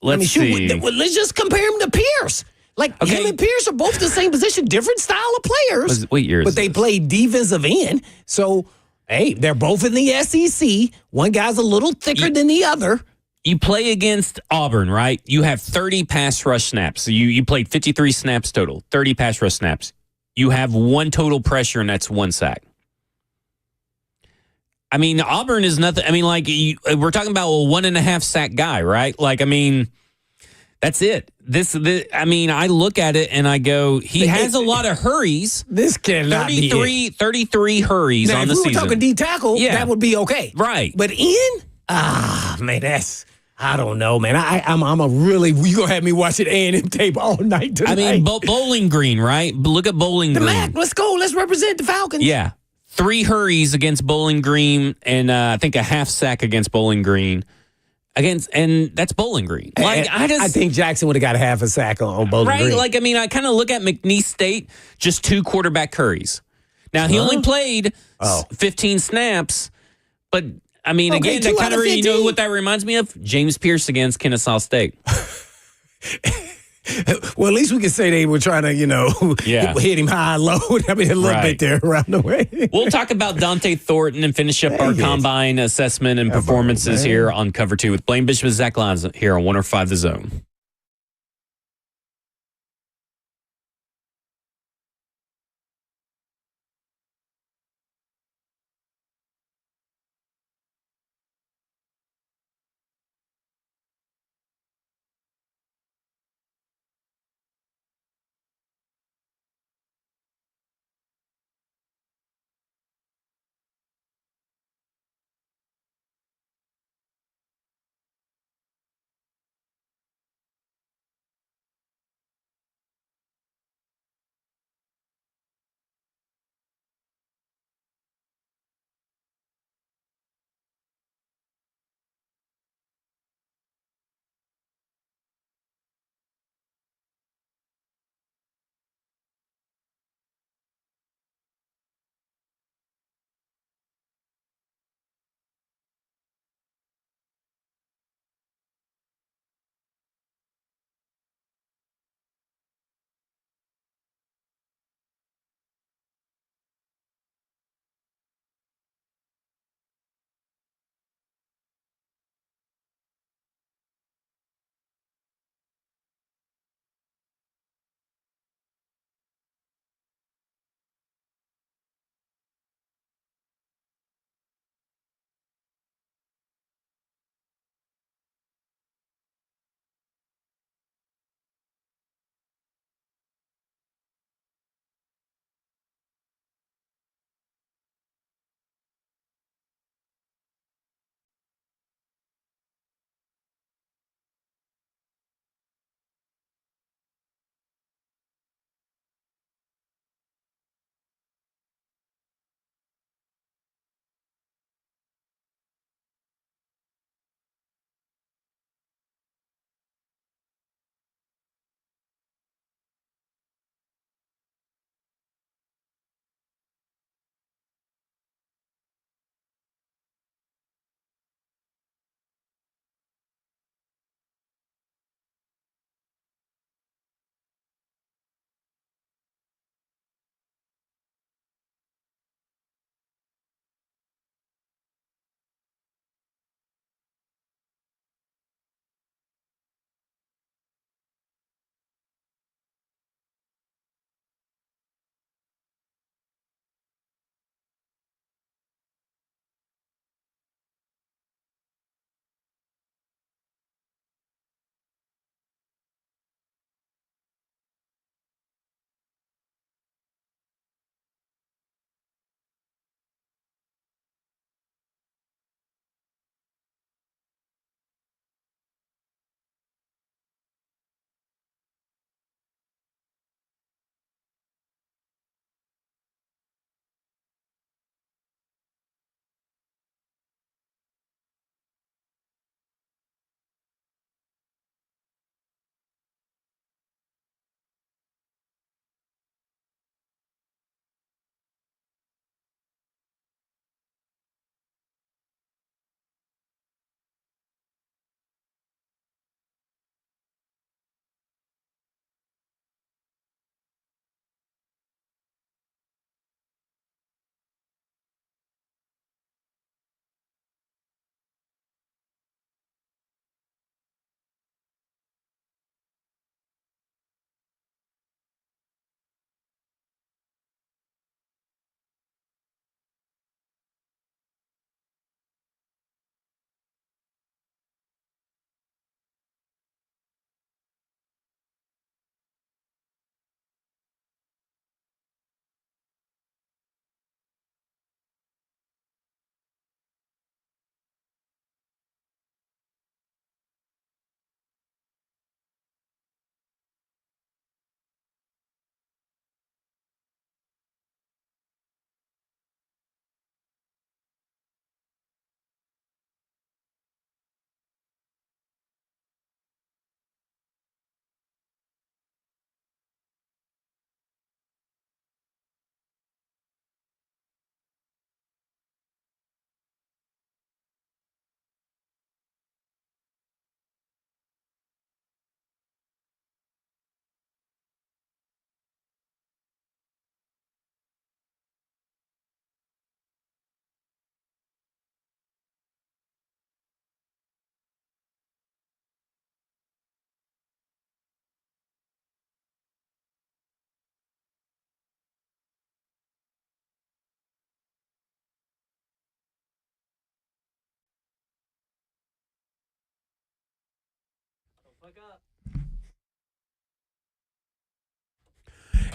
let's see. Let's just compare him to Pierce. Like, him and Pierce are both the same position, different style of players. What year is But they play defensive end. So, hey, they're both in the SEC. One guy's a little thicker than the other. You play against Auburn, right? You have 30 pass rush snaps. So you played 53 snaps total, 30 pass rush snaps. You have one total pressure, and that's 1 sack. I mean, Auburn is nothing. I mean, like, we're talking about a 1.5 sack guy, right? Like, I mean, that's it. I look at it and I go, he has a lot of hurries. This cannot be it. 33 hurries now, on the season. If we were talking D tackle, that would be okay. Right. But man, I don't know, man. I'm a really, you going to have me watching A&M tape all night tonight. I mean, Bowling Green, right? Look at Bowling Green. MAC, let's go. Let's represent the Falcons. Yeah. 3 hurries against Bowling Green and I think a half sack against Bowling Green. and that's Bowling Green. Like I think Jackson would have got a half a sack on Bowling right. Green. Like I mean, I kind of look at McNeese State, just 2 quarterback hurries. Now he only played 15 snaps, but I mean, Okay, again, that 2 kind out of of you know 15. what that reminds me of? James Pierce against Kennesaw State. Well, at least we can say they were trying to, hit him high and low. I mean, a little bit there around the way. We'll talk about Dante Thornton and finish up our combine assessment and performances here on Cover 2 with Blaine Bishop and Zach Lyons here on 105 The Zone.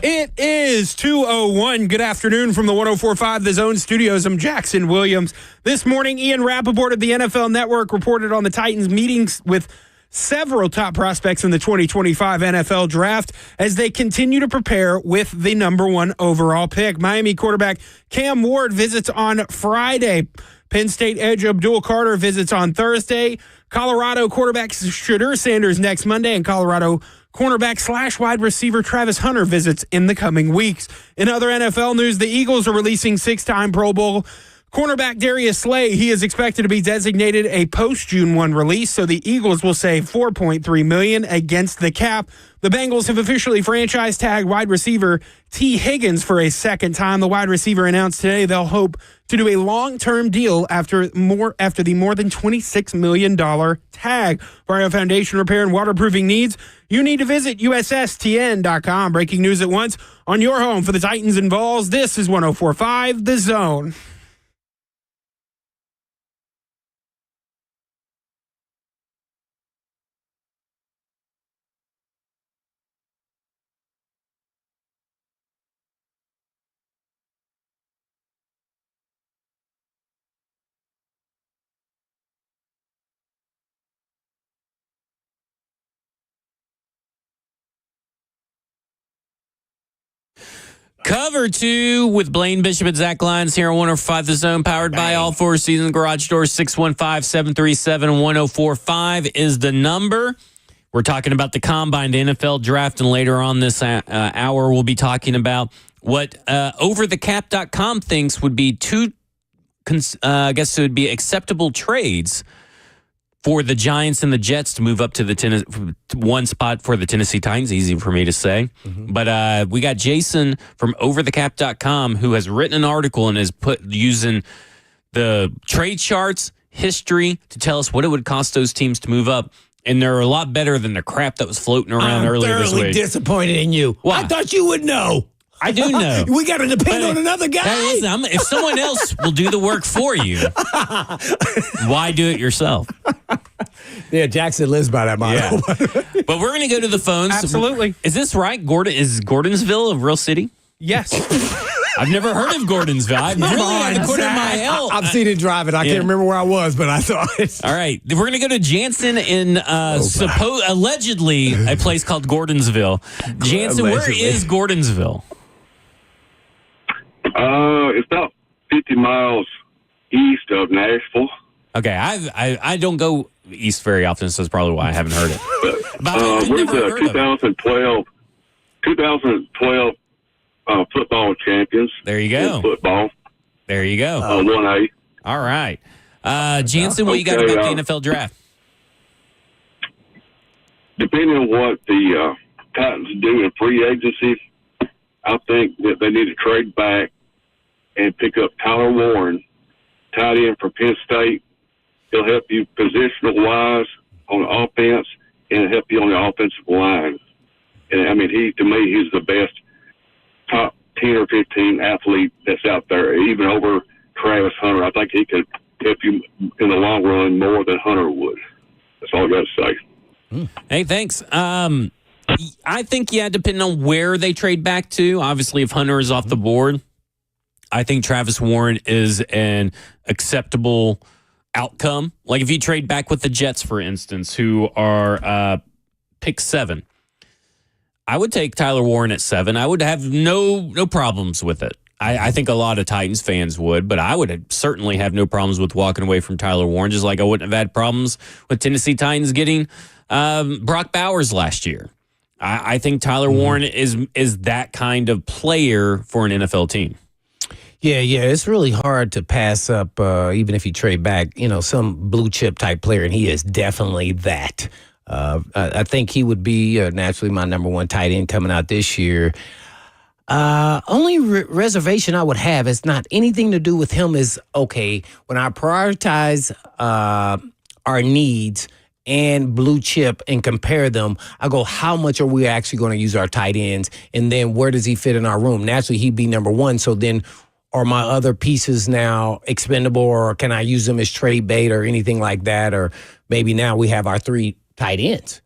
It is 2:01. Good afternoon from the 104.5 The Zone Studios. I'm Jackson Williams. This morning, Ian Rappaport of the NFL Network reported on the Titans meetings with several top prospects in the 2025 NFL Draft as they continue to prepare with the number 1 overall pick. Miami quarterback Cam Ward visits on Friday. Penn State edge Abdul Carter visits on Thursday. Colorado quarterback Shedeur Sanders next Monday, and Colorado cornerback / wide receiver Travis Hunter visits in the coming weeks. In other NFL news, the Eagles are releasing 6-time Pro Bowl cornerback Darius Slay. He is expected to be designated a post-June 1 release, so the Eagles will save $4.3 million against the cap. The Bengals have officially franchise tagged wide receiver T. Higgins for a second time. The wide receiver announced today they'll hope to do a long-term deal after the more than $26 million tag. For your foundation repair and waterproofing needs, you need to visit USSTN.com. Breaking news at once on your home for the Titans and Vols. This is 104.5 The Zone. Cover 2 with Blaine Bishop and Zach Lyons here on 105 The Zone, powered by All Four Seasons Garage Doors. 615-737-1045 is the number. We're talking about the Combine, the NFL Draft, and later on this hour, we'll be talking about what overthecap.com thinks would be I guess it would be acceptable trades for the Giants and the Jets to move up to the one spot for the Tennessee Titans. Easy for me to say. Mm-hmm. But we got Jason from overthecap.com who has written an article and has using the trade charts, history to tell us what it would cost those teams to move up. And they're a lot better than the crap that was floating around earlier this week. I'm thoroughly disappointed in you. Why? I thought you would know. I do know. We got to depend on another guy. Hey, listen, if someone else will do the work for you, why do it yourself? Yeah, Jackson lives by that motto. Yeah. But we're going to go to the phones. Absolutely. Is this right? Is Gordonsville a real city? Yes. I've never heard of Gordonsville. I've really had to put in my L. I've seen it driving. I can't remember where I was, but I saw it. All right. We're going to go to Jansen in allegedly a place called Gordonsville. Jansen, where is Gordonsville? It's about 50 miles east of Nashville. Okay, I don't go east very often, so that's probably why I haven't heard it. We're the 2012 football champions. There you go. Football. There you go. 1A. All right. Jansen, what you got about the NFL draft? Depending on what the Titans do in free agency, I think that they need to trade back and pick up Tyler Warren, tight end for Penn State. He'll help you positional-wise on the offense and help you on the offensive line. And, I mean, he's the best top 10 or 15 athlete that's out there, even over Travis Hunter. I think he could help you in the long run more than Hunter would. That's all I got to say. Hey, thanks. I think, depending on where they trade back to, obviously if Hunter is off the board, I think Travis Warren is an acceptable outcome. Like if you trade back with the Jets, for instance, who are pick 7, I would take Tyler Warren at 7. I would have no problems with it. I think a lot of Titans fans would, but I would certainly have no problems with walking away from Tyler Warren, just like I wouldn't have had problems with Tennessee Titans getting Brock Bowers last year. I think Tyler Warren is that kind of player for an NFL team. Yeah, it's really hard to pass up, even if you trade back, some blue chip type player, and he is definitely that. I think he would be naturally my number 1 tight end coming out this year. Only reservation I would have is not anything to do with him is, okay, when I prioritize our needs and blue chip and compare them, I go, how much are we actually going to use our tight ends? And then where does he fit in our room? Naturally, he'd be number 1. So then are my other pieces now expendable, or can I use them as trade bait or anything like that? Or maybe now we have our 3 tight ends.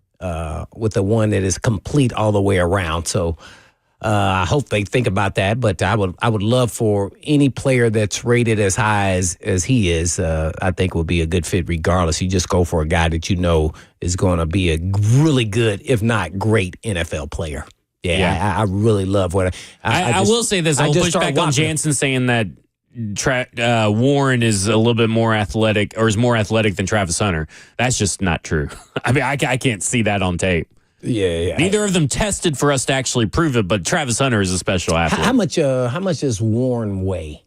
with the one that is complete all the way around. So I hope they think about that. But I would love for any player that's rated as high as he is. I think will be a good fit regardless. You just go for a guy that you know is going to be a really good, if not great, NFL player. Yeah. I really love what I will say this. I'll push back on Jansen saying that Warren is a little bit more athletic or is more athletic than Travis Hunter. That's just not true. I mean, I can't see that on tape. Yeah. Neither of them tested for us to actually prove it, but Travis Hunter is a special athlete. How much does Warren weigh?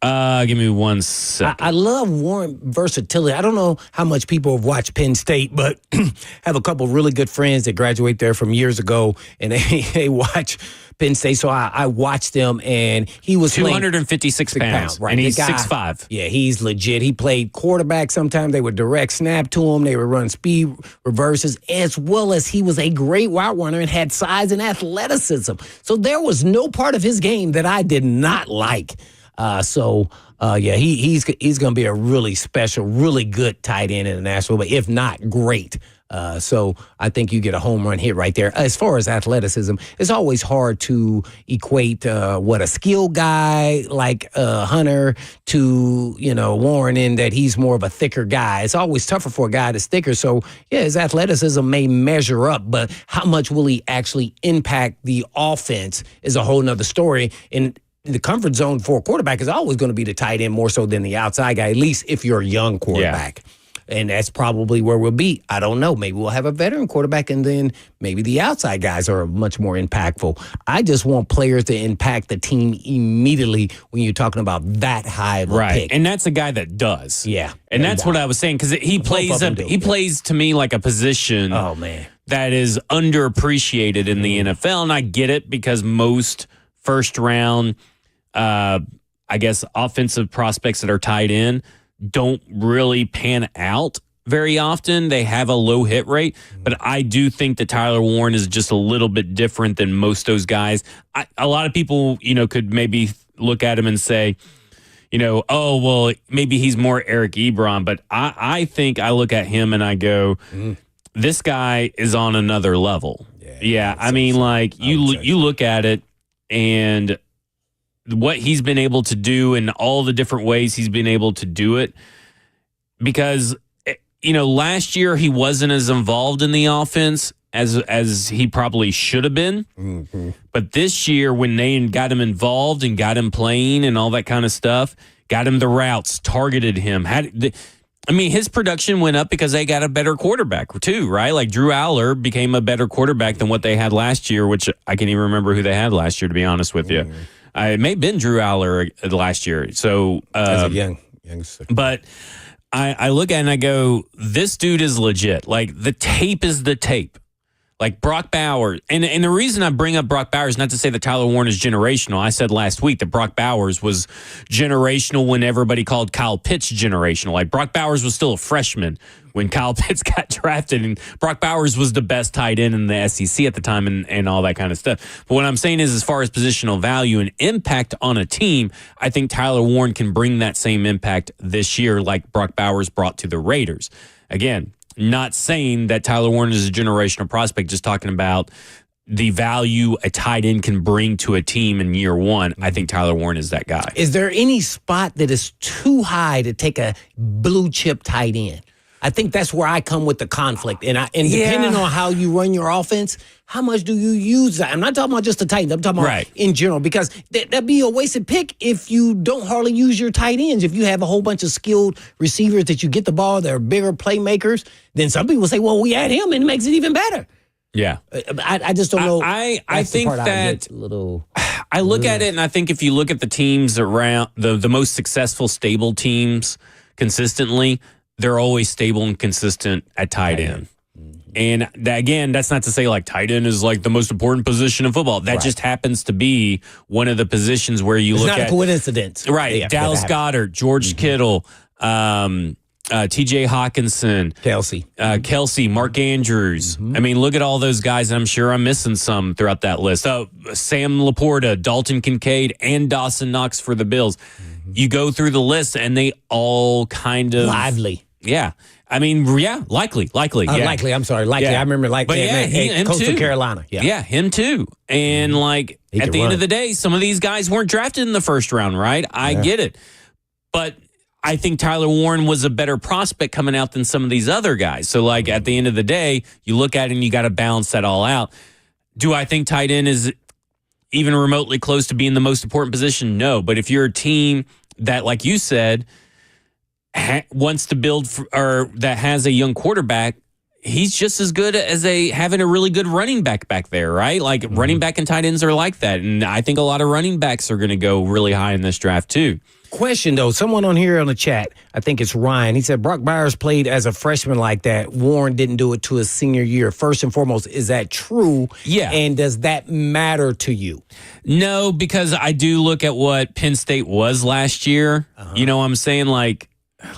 Give me 1 second. I love Warren versatility. I don't know how much people have watched Penn State, but have a couple really good friends that graduate there from years ago, and they watch Penn State. So I watched them, and he was 256 pounds, right? And he's 6'5". Yeah, he's legit. He played quarterback. Sometimes they would direct snap to him. They would run speed reverses, as well as he was a great route runner and had size and athleticism. So there was no part of his game that I did not like. He's going to be a really special, really good tight end in the National, but if not great. So I think you get a home run hit right there. As far as athleticism, it's always hard to equate what a skilled guy like Hunter to, Warren in that he's more of a thicker guy. It's always tougher for a guy that's thicker. So, his athleticism may measure up, but how much will he actually impact the offense is a whole nother story. And the comfort zone for a quarterback is always going to be the tight end more so than the outside guy, at least if you're a young quarterback. Yeah. And that's probably where we'll be. I don't know. Maybe we'll have a veteran quarterback, and then maybe the outside guys are much more impactful. I just want players to impact the team immediately when you're talking about that high of a pick. And that's a guy that does. Yeah. And that's what I was saying, because he plays to me like a position that is underappreciated in the NFL. And I get it, because most first round offensive prospects that are tied in don't really pan out very often. They have a low hit rate, but I do think that Tyler Warren is just a little bit different than most of those guys. A lot of people, could maybe look at him and say, maybe he's more Eric Ebron, but I think I look at him and I go, this guy is on another level. Yeah. I mean, you look at it, and what he's been able to do and all the different ways he's been able to do it, because, last year he wasn't as involved in the offense as he probably should have been. Mm-hmm. But this year, when they got him involved and got him playing and all that kind of stuff, got him the routes, targeted him, his production went up because they got a better quarterback too, right? Like Drew Aller became a better quarterback than what they had last year, which I can't even remember who they had last year, to be honest with you. It may have been Drew Aller last year. So as a young, but I look at it and I go, this dude is legit. Like, the tape is the tape. Like Brock Bowers. And the reason I bring up Brock Bowers, not to say that Tyler Warren is generational. I said last week that Brock Bowers was generational when everybody called Kyle Pitts generational. Like, Brock Bowers was still a freshman when Kyle Pitts got drafted, and Brock Bowers was the best tight end in the SEC at the time and all that kind of stuff. But what I'm saying is, as far as positional value and impact on a team, I think Tyler Warren can bring that same impact this year like Brock Bowers brought to the Raiders. Again, not saying that Tyler Warren is a generational prospect, just talking about the value a tight end can bring to a team in year one. I think Tyler Warren is that guy. Is there any spot that is too high to take a blue chip tight end? I think that's where I come with the conflict. And depending on how you run your offense, how much do you use that? I'm not talking about just the tight end. I'm talking about in general, because that'd be a wasted pick if you don't hardly use your tight ends. If you have a whole bunch of skilled receivers that you get the ball, they're bigger playmakers, then some people say, well, we add him and it makes it even better. Yeah. I just don't know. I think that I look at it, and I think if you look at the teams around, the most successful, stable teams consistently, they're always stable and consistent at tight end. And again, that's not to say like tight end is like the most important position in football. That just happens to be one of the positions where you look at. It's not a coincidence. Right. Yeah, Dallas Goedert, George Kittle, TJ Hawkinson, Kelsey, Mark Andrews. I mean, look at all those guys. And I'm sure I'm missing some throughout that list. Sam Laporta, Dalton Kincaid, and Dawson Knox for the Bills. You go through the list and they all kind of lively. Yeah. I mean, yeah, likely. Yeah. Likely, I'm sorry. Likely. Yeah. I remember But yeah, him Coastal too. Carolina. Yeah, him too. And like He at can the end run. of the day, some of these guys weren't drafted in the first round, right? I get it. But I think Tyler Warren was a better prospect coming out than some of these other guys. So like at the end of the day, you look at it and you got to balance that all out. Do I think tight end is even remotely close to being the most important position? No. But if you're a team that, like you said, wants to build or that has a young quarterback, he's just as good as having a really good running back there, right? Like running back and tight ends are like that. And I think a lot of running backs are going to go really high in this draft too. Question, though. Someone on here on the chat, I think it's Ryan. He said Brock Bowers played as a freshman like that. Warren didn't do it to his senior year. First and foremost, is that true? Yeah. And does that matter to you? No, because I do look at what Penn State was last year. You know what I'm saying? Like,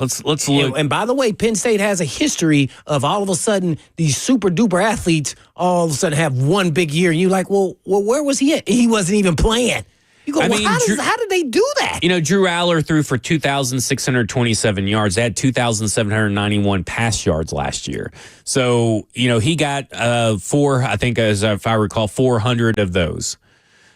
let's look. And by the way, Penn State has a history of all of a sudden these super duper athletes all of a sudden have one big year. And you're like, well, where was he at? He wasn't even playing. You go, how did they do that? You know, Drew Aller threw for 2,627 yards. They had 2,791 pass yards last year. So, you know, he got I think, if I recall, 400 of those.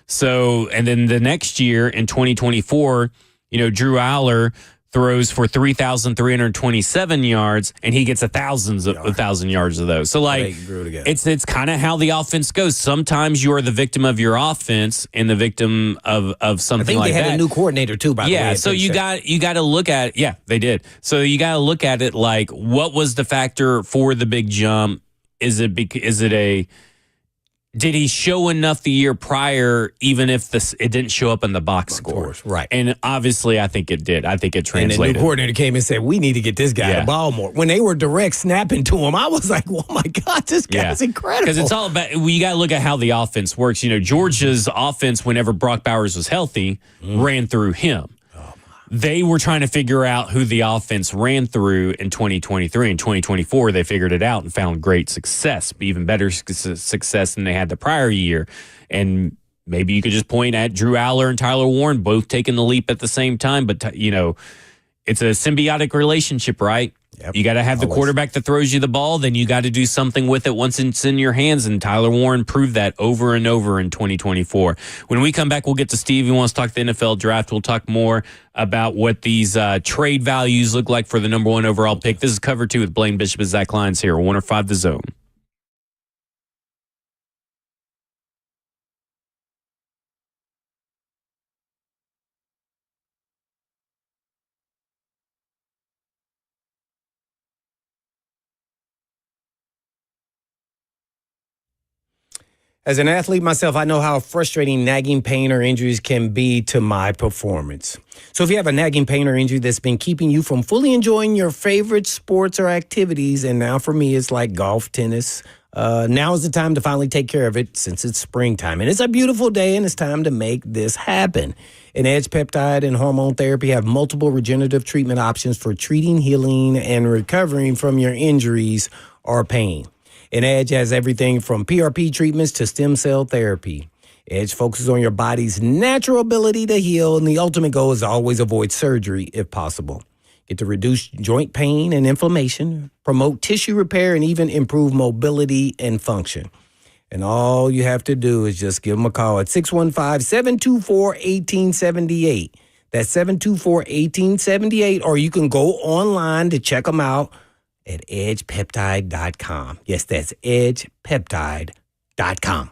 So, and then the next year in 2024, you know, Drew Aller throws for 3,327 yards, and he gets 1,000 yards of those. So, like, it's kind of how the offense goes. Sometimes you are the victim of your offense and the victim of something like that. They had a new coordinator too, by the way. Yeah, so you got to look at it. Yeah, they did. So you got to look at it like, what was the factor for the big jump? Did he show enough the year prior, even if it didn't show up in the box score? Right. And obviously, I think it did. I think it translated. And the new coordinator came and said, we need to get this guy the ball more. When they were direct snapping to him, I was like, oh, my God, this guy's incredible. Because it's all about, you got to look at how the offense works. You know, Georgia's offense, whenever Brock Bowers was healthy, ran through him. They were trying to figure out who the offense ran through in 2023. In 2024, they figured it out and found great success, even better success than they had the prior year. And maybe you could just point at Drew Aller and Tyler Warren both taking the leap at the same time. But, you know, it's a symbiotic relationship, right? Yep. You got to have the quarterback that throws you the ball. Then you got to do something with it once it's in your hands. And Tyler Warren proved that over and over in 2024. When we come back, we'll get to Steve. He wants to talk the NFL draft. We'll talk more about what these trade values look like for the number one overall pick. This is Cover 2 with Blaine Bishop and Zach Lyons here. 105 The Zone. As an athlete myself, I know how frustrating nagging pain or injuries can be to my performance. So if you have a nagging pain or injury that's been keeping you from fully enjoying your favorite sports or activities, and now for me it's like golf, tennis, now is the time to finally take care of it since it's springtime. And it's a beautiful day, and it's time to make this happen. And Edge Peptide and Hormone Therapy have multiple regenerative treatment options for treating, healing, and recovering from your injuries or pain. And Edge has everything from PRP treatments to stem cell therapy. Edge focuses on your body's natural ability to heal, and the ultimate goal is to always avoid surgery if possible. Get to reduce joint pain and inflammation, promote tissue repair, and even improve mobility and function. And all you have to do is just give them a call at 615-724-1878. That's 724-1878, or you can go online to check them out at edgepeptide.com. Yes, that's edgepeptide.com.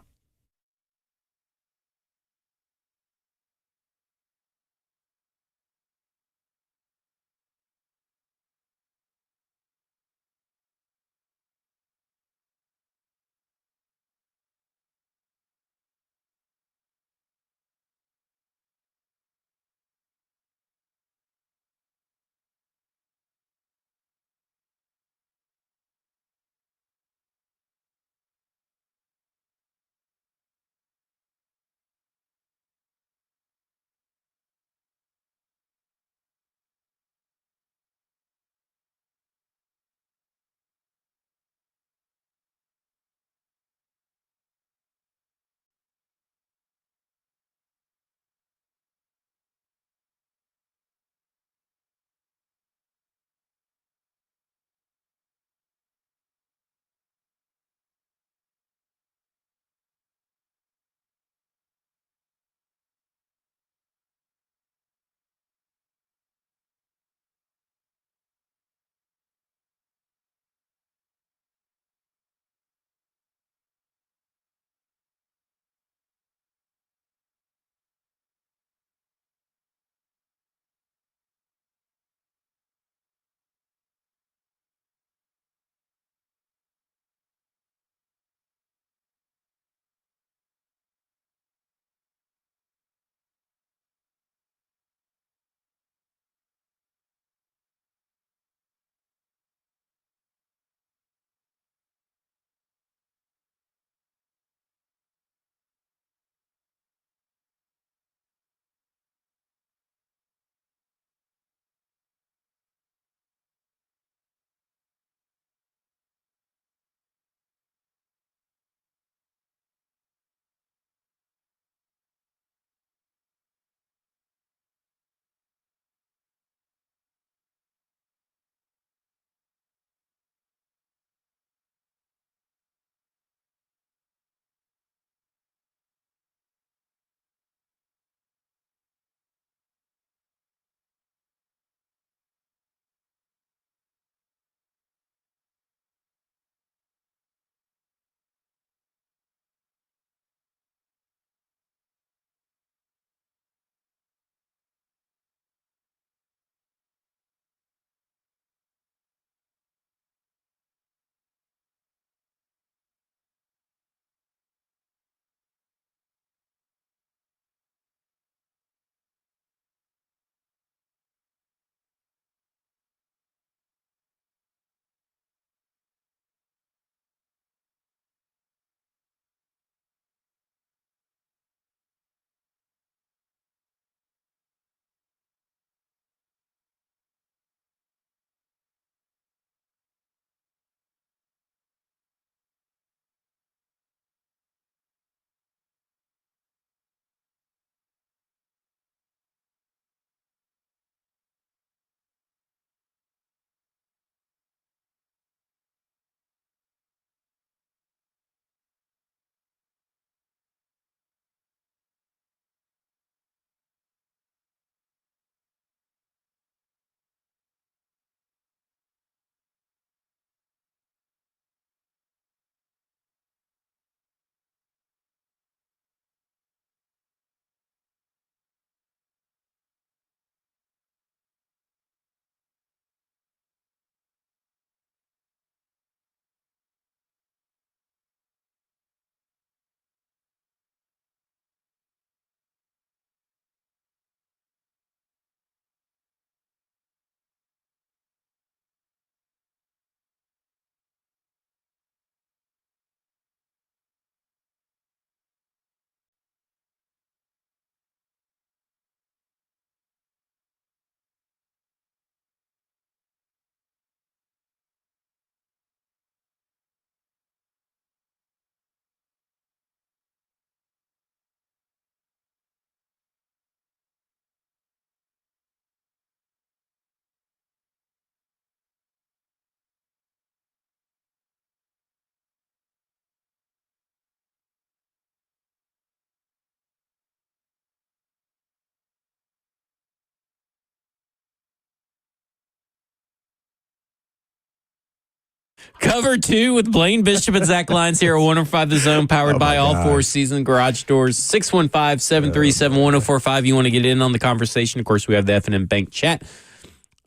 Cover 2 with Blaine Bishop and Zach Lyons here at 105 The Zone, powered by All Four Season Garage Doors. 615-737-1045. You want to get in on the conversation? Of course, we have the F&M Bank chat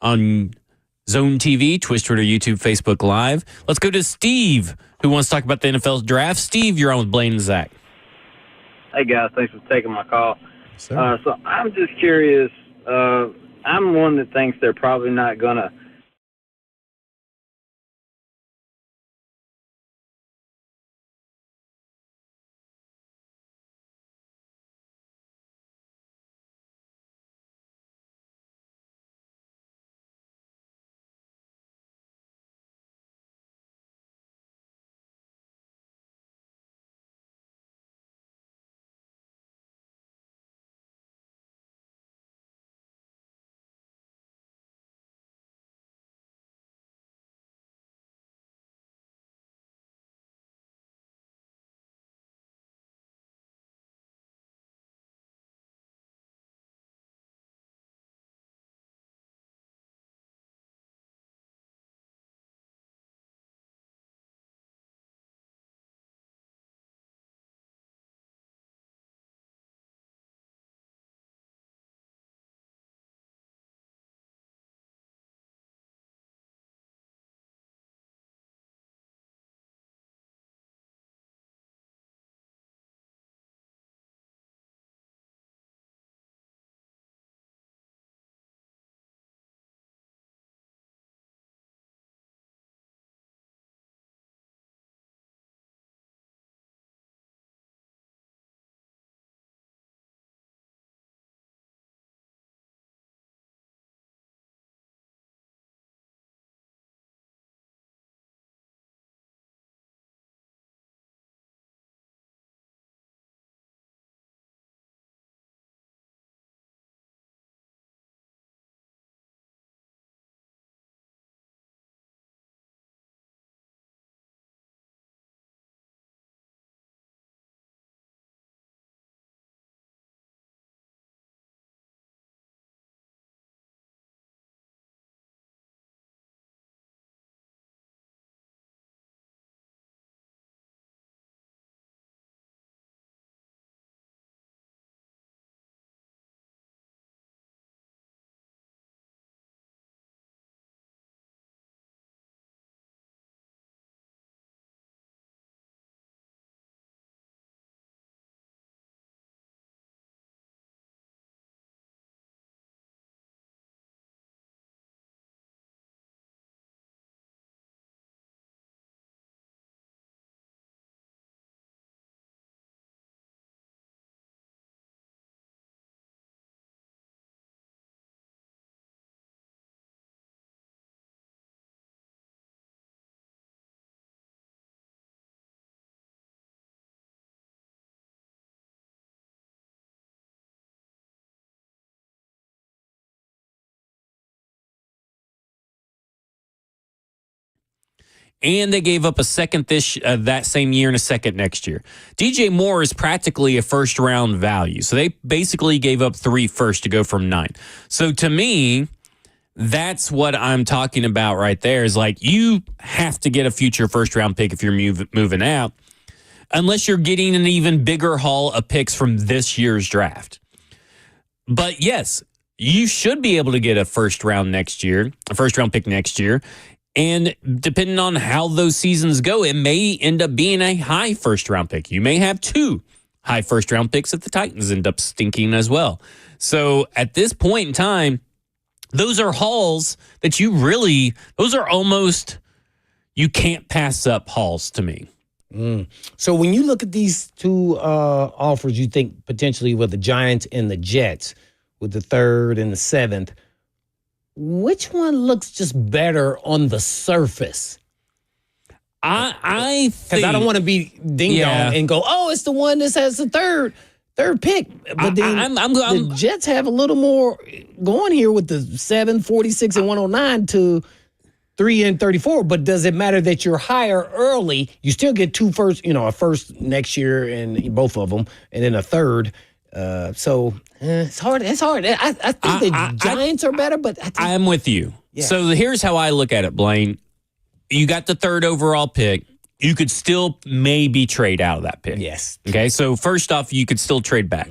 on Zone TV, Twitch, Twitter, YouTube, Facebook Live. Let's go to Steve, who wants to talk about the NFL draft. Steve, you're on with Blaine and Zach. Hey, guys. Thanks for taking my call. So I'm just curious. I'm one that thinks they're probably not going to And they gave up a second that same year and a second next year. DJ Moore is practically a first-round value. So they basically gave up 3 firsts to go from 9. So to me, that's what I'm talking about right there is like you have to get a future first-round pick if you're moving out, unless you're getting an even bigger haul of picks from this year's draft. But yes, you should be able to get a first-round pick next year. And depending on how those seasons go, it may end up being a high first-round pick. You may have 2 high first-round picks if the Titans end up stinking as well. So at this point in time, those are hauls that those are almost, you can't pass up hauls to me. So when you look at these 2 offers, you think potentially with the Giants and the Jets, with the 3rd and the 7th, which one looks just better on the surface? I think, because I don't want to be ding dong and go, oh, it's the one that has the third pick. But then the Jets have a little more going here with the 7, 46, and 109 to 3 and 34. But does it matter that you're higher early? You still get 2 first, a first next year and both of them, and then a 3rd. So it's hard. It's hard. I think the Giants are better, but I'm with you. Yeah. So here's how I look at it, Blaine. you got the 3rd overall pick. You could still maybe trade out of that pick. Yes. Okay, so first off, you could still trade back.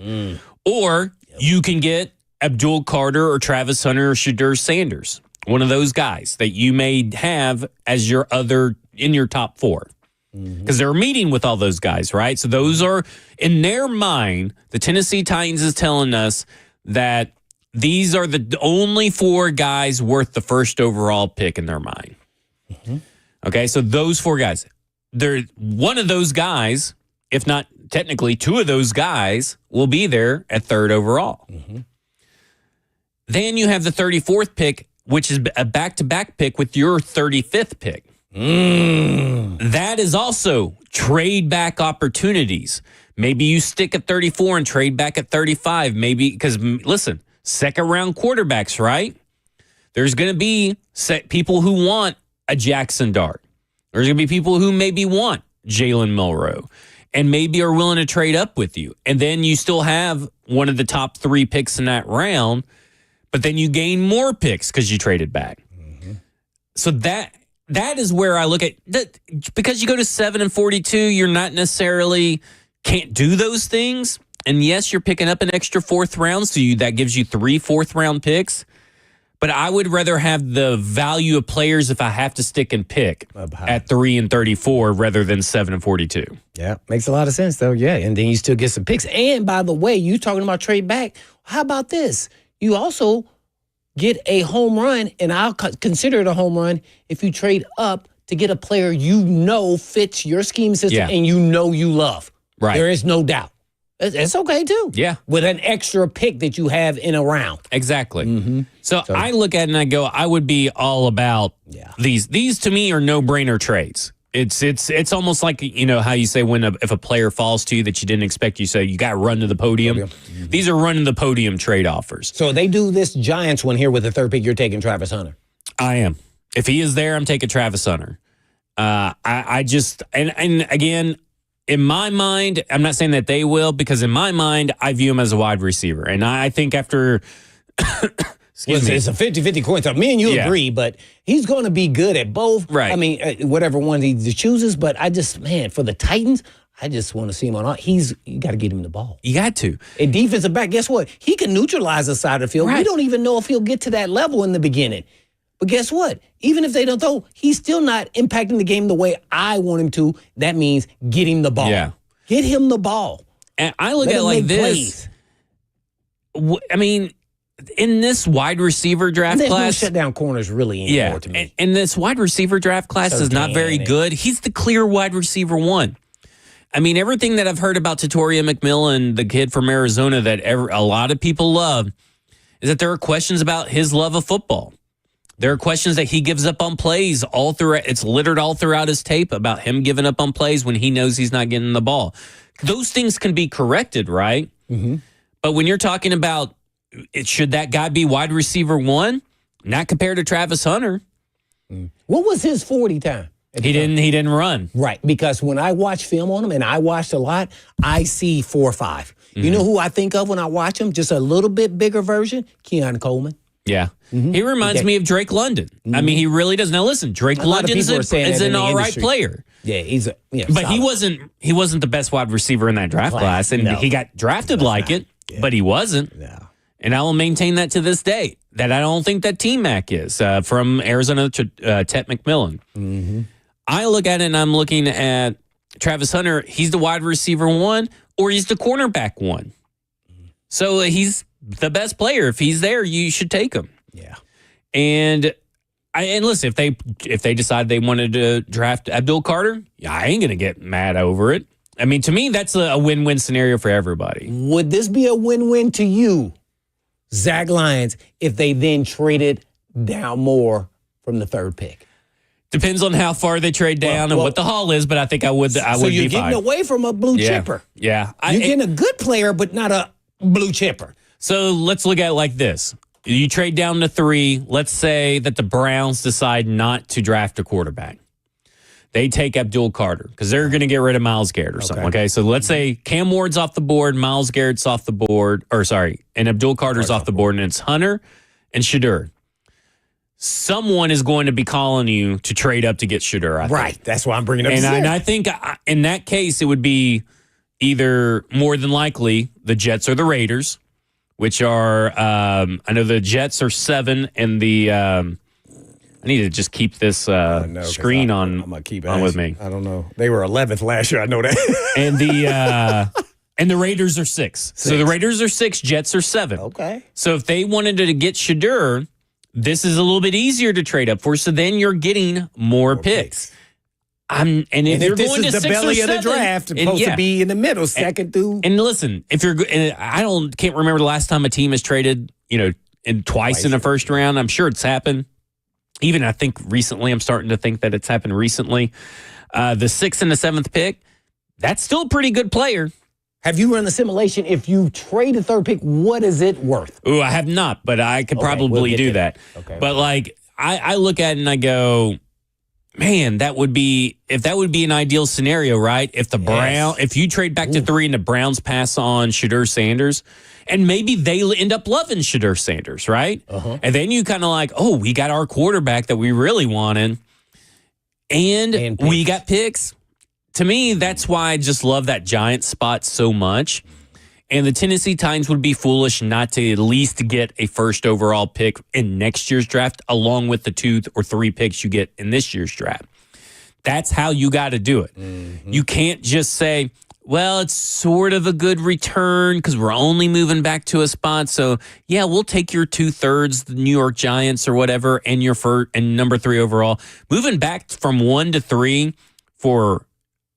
Or you can get Abdul Carter or Travis Hunter or Shadur Sanders, one of those guys that you may have as your other in your top 4. Because they're meeting with all those guys, right? So those are, in their mind, the Tennessee Titans is telling us that these are the only 4 guys worth the 1st overall pick in their mind. Okay, so those 4 guys. They're one of those guys, if not technically 2 of those guys, will be there at 3rd overall. Then you have the 34th pick, which is a back-to-back pick with your 35th pick. That is also trade back opportunities. Maybe you stick at 34 and trade back at 35. Maybe because, listen, 2nd round quarterbacks, right? There's going to be people who want a Jackson Dart. There's going to be people who maybe want Jalen Milroe and maybe are willing to trade up with you. And then you still have one of the top 3 picks in that round, but then you gain more picks because you traded back. So that is where I look at that. Because you go to 7 and 42, you're not necessarily can't do those things. And yes, you're picking up an extra 4th round, so that gives you 3 4th round picks. But I would rather have the value of players if I have to stick and pick at 3 and 34 rather than 7 and 42. Yeah, makes a lot of sense, though. Yeah, and then you still get some picks. And by the way, you talking about trade back. How about this? You also get a home run, and I'll consider it a home run if you trade up to get a player you know fits your scheme system and you know you love. Right. There is no doubt. It's okay, too. Yeah. With an extra pick that you have in a round. Exactly. So I look at it and I go, I would be all about these. These, to me, are no-brainer trades. It's almost like, you know, how you say if a player falls to you that you didn't expect, you say you got to run to the podium. These are running the podium trade offers. So they do this Giants one here with the 3rd pick. You're taking Travis Hunter. I am. If he is there, I'm taking Travis Hunter. I just, and again, in my mind, I'm not saying that they will, because in my mind, I view him as a wide receiver. And I think after It's a 50-50 coin toss. Me and you agree, but he's going to be good at both. Right. I mean, whatever one he chooses. But for the Titans, I just want to see him on. You got to get him the ball. You got to. A defensive back, guess what? He can neutralize the side of the field. Right. We don't even know if he'll get to that level in the beginning. But guess what? Even if they don't throw, he's still not impacting the game the way I want him to. That means get him the ball. Yeah. Get him the ball. And I look at it like this. I mean, in this wide receiver draft class, shut down corners really anymore to me. And this wide receiver draft class is not very good. He's the clear wide receiver 1. I mean, everything that I've heard about Tatoria McMillan, the kid from Arizona that a lot of people love, is that there are questions about his love of football. There are questions that he gives up on plays all throughout. It's littered all throughout his tape about him giving up on plays when he knows he's not getting the ball. Those things can be corrected, right? Mm-hmm. But when you're talking about should that guy be wide receiver 1, not compared to Travis Hunter. What was his 40 time? He didn't run. Right, because when I watch film on him, and I watched a lot, I see 4 or 5. Mm-hmm. You know who I think of when I watch him? Just a little bit bigger version? Keon Coleman. Yeah. Mm-hmm. He reminds me of Drake London. Mm-hmm. I mean, he really does. Now, listen, Drake London is an all right player. Yeah, but solid. He wasn't the best wide receiver in that draft class, and he got drafted but he wasn't. No. And I will maintain that to this day, that I don't think that T-Mac is from Arizona to Tet McMillan. Mm-hmm. I look at it and I'm looking at Travis Hunter. He's the wide receiver 1 or he's the cornerback 1. So he's the best player. If he's there, you should take him. Yeah. And listen, if they decide they wanted to draft Abdul Carter, I ain't going to get mad over it. I mean, to me, that's a win-win scenario for everybody. Would this be a win-win to you, Zach Lyons, if they then traded down more from the 3rd pick? Depends on how far they trade down and what the haul is, but I think I would be fine. So you're getting away from a blue chipper. Yeah. You're getting a good player, but not a blue chipper. So let's look at it like this. You trade down to 3. Let's say that the Browns decide not to draft a quarterback. They take Abdul Carter because they're going to get rid of Myles Garrett or something. Okay, so let's say Cam Ward's off the board, Myles Garrett's off the board, and Abdul Carter's off the board, and it's Hunter and Shadur. someone is going to be calling you to trade up to get Shedeur. Right. That's why I'm bringing up. And I think in that case, it would be either more than likely the Jets or the Raiders, which are, I know the Jets are 7 and the, I need to just keep this screen I'm gonna keep on with me. I don't know. They were 11th last year. I know that. And the Raiders are 6. So the Raiders are 6, Jets are 7. Okay. So if they wanted to get Shedeur, this is a little bit easier to trade up for. So then you're getting more picks. And if you're this going is to the 6 belly or 7, of the draft, it's supposed to be in the middle, second through. And listen, if you're, can't remember the last time a team has traded, twice in the first round. I'm sure it's happened. Even I think recently, I'm starting to think that it's happened recently. The 6th and the 7th pick, that's still a pretty good player. Have you run the simulation? If you trade a third pick, what is it worth? Ooh, I have not, but I could probably do that. Okay. But I look at it and I go, man, that would be an ideal scenario, right? If if you trade back to 3 and the Browns pass on Shedeur Sanders, and maybe they end up loving Shedeur Sanders, right? And then you kind of we got our quarterback that we really wanted, and we got picks. To me, that's why I just love that Giants spot so much. And the Tennessee Titans would be foolish not to at least get a first overall pick in next year's draft, along with the 2 or 3 picks you get in this year's draft. That's how you got to do it. Mm-hmm. You can't just say, well, it's sort of a good return because we're only moving back to a spot. So, yeah, we'll take your 2/3, the New York Giants or whatever, and your number 3 overall. Moving back from 1 to 3 for